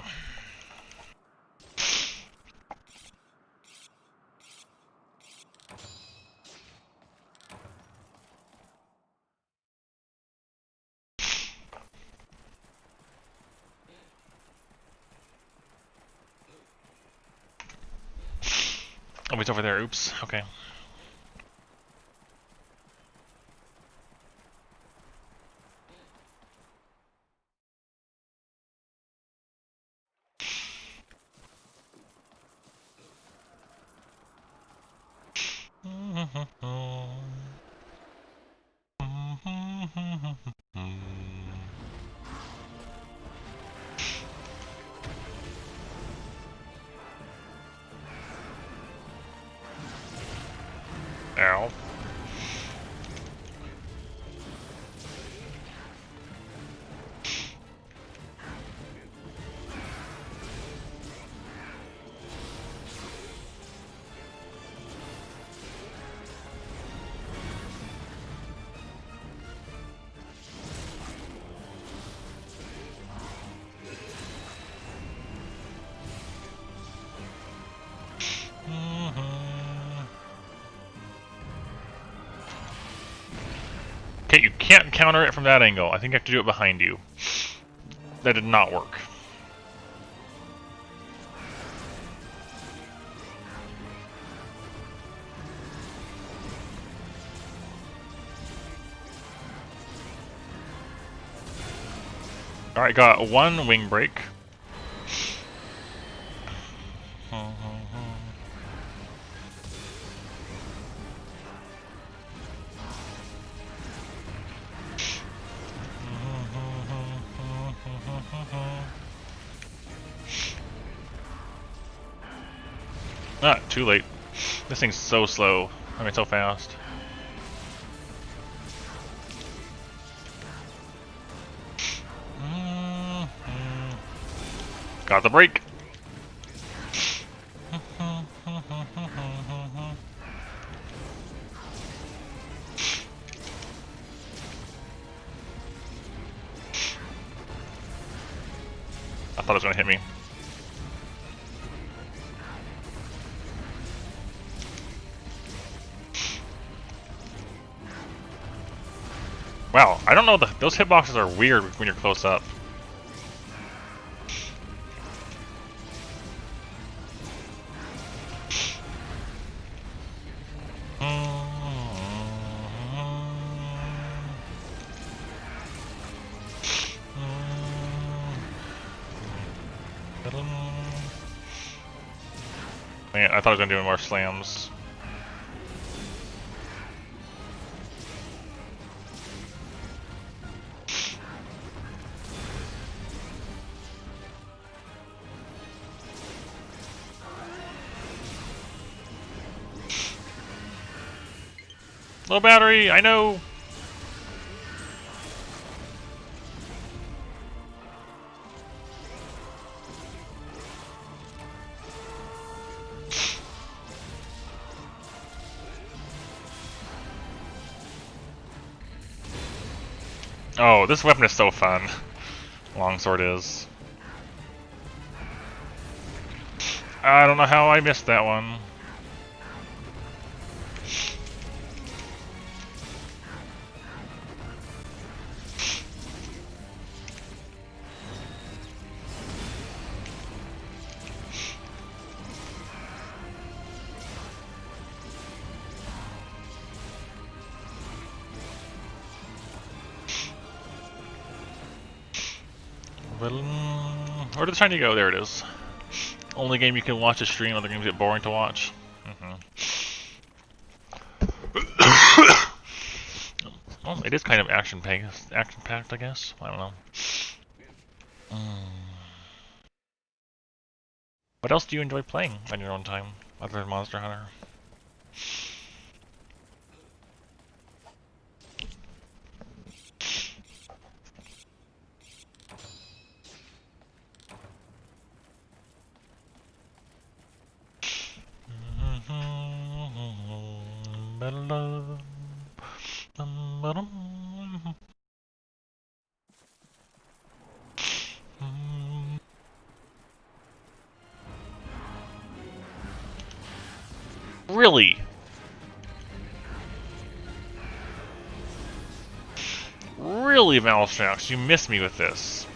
Speaker 1: Oh, it's over there. Oops. Okay. Ow. Okay, you can't counter it from that angle. I think you have to do it behind you. That did not work. Alright, got one wing break. Ah, too late. This thing's so slow. I mean, so fast. Got the break. I thought it was gonna hit me. Wow, I don't know, those hitboxes are weird when you're close up. Man, I thought I was gonna do more slams. Low battery, I know! Oh, this weapon is so fun. Longsword is. I don't know how I missed that one. Where did the shiny go? There it is. Only game you can watch a stream, other games get boring to watch. Well, it is kind of action-packed, I guess. I don't know. What else do you enjoy playing on your own time, other than Monster Hunter? Really? Really, Valstrax, you missed me with this.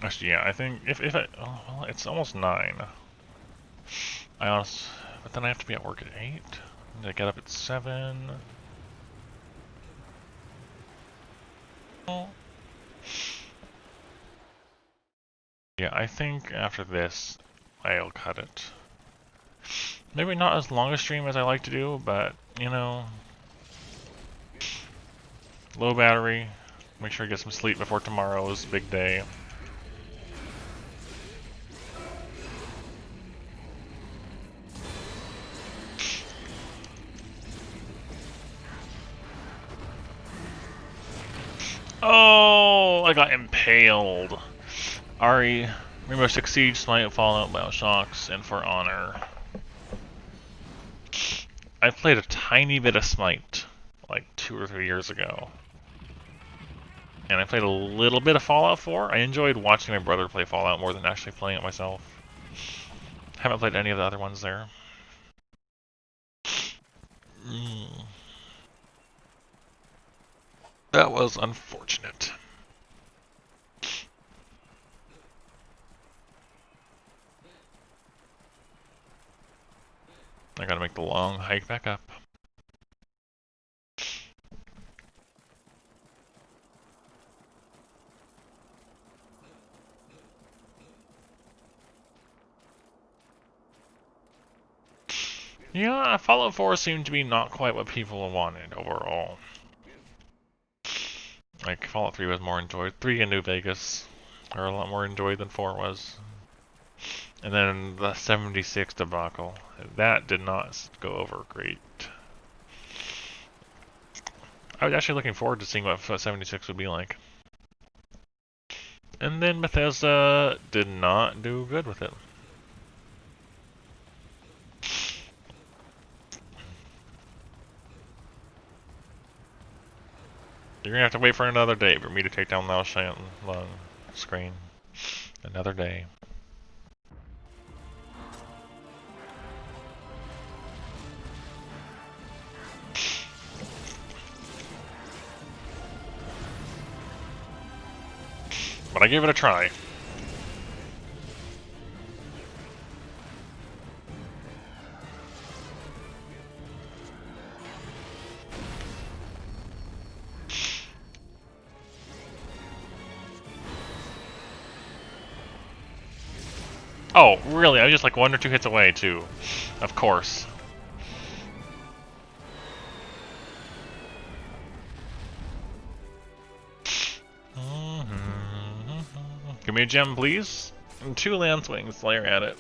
Speaker 1: Actually, yeah, I think if I, oh, well, it's almost 9. But then I have to be at work at 8. I get up at 7. Oh. Yeah, I think after this, I'll cut it. Maybe not as long a stream as I like to do, but, you know, low battery. Make sure I get some sleep before tomorrow's big day. Oh, I got impaled. Ari, Rainbow Six Siege, Smite, Fallout, Bioshocks, and For Honor. I played a tiny bit of Smite, like 2 or 3 years ago. And I played a little bit of Fallout 4. I enjoyed watching my brother play Fallout more than actually playing it myself. Haven't played any of the other ones there. That was unfortunate. I gotta make the long hike back up. Yeah, Fallout 4 seemed to be not quite what people wanted overall. Like, Fallout 3 was more enjoyed. 3 in New Vegas are a lot more enjoyed than 4 was. And then the 76 debacle. That did not go over great. I was actually looking forward to seeing what 76 would be like. And then Bethesda did not do good with it. You're gonna have to wait for another day for me to take down the screen. Another day. But I gave it a try. Oh, really? I was just like 1 or 2 hits away, too. Of course. Give me a gem, please. And 2 lance wings while you're at it.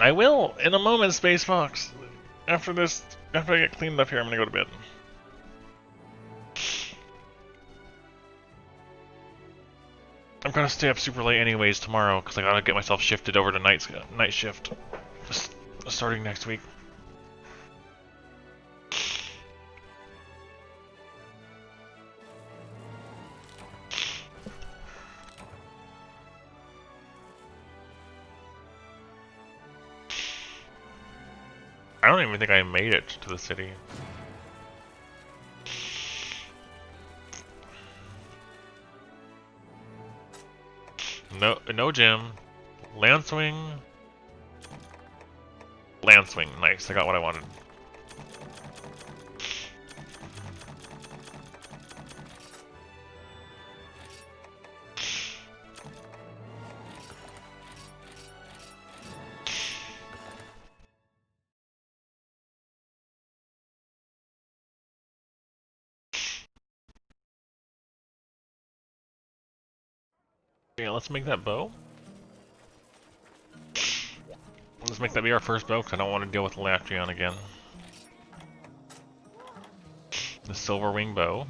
Speaker 1: I will, in a moment, Space Fox. After I get cleaned up here, I'm gonna go to bed. I'm gonna stay up super late anyways tomorrow, because I gotta get myself shifted over to night shift. Just starting next week. I don't even think I made it to the city. No gym. Lancewing. Land swing, nice. I got what I wanted. Yeah, let's make that bow. Let's make that be our first bow, because I don't want to deal with Electrion again. The silver wing bow.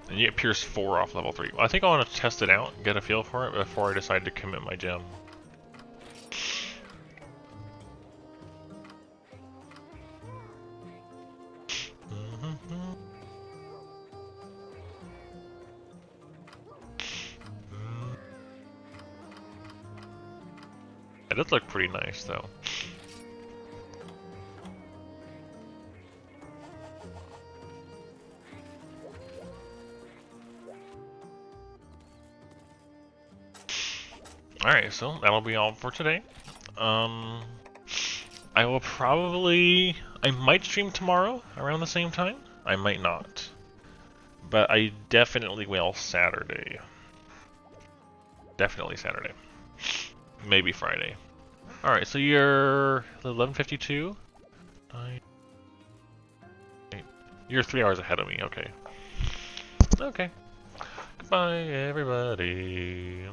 Speaker 1: And you get Pierce 4 off level 3. Well, I think I want to test it out and get a feel for it before I decide to commit my gem. It does look pretty nice, though. Alright, so that'll be all for today. I will probably... I might stream tomorrow around the same time. I might not. But I definitely will Saturday. Definitely Saturday. Maybe Friday. Alright, so you're 11:52? You're 3 hours ahead of me, okay. Okay. Goodbye, everybody.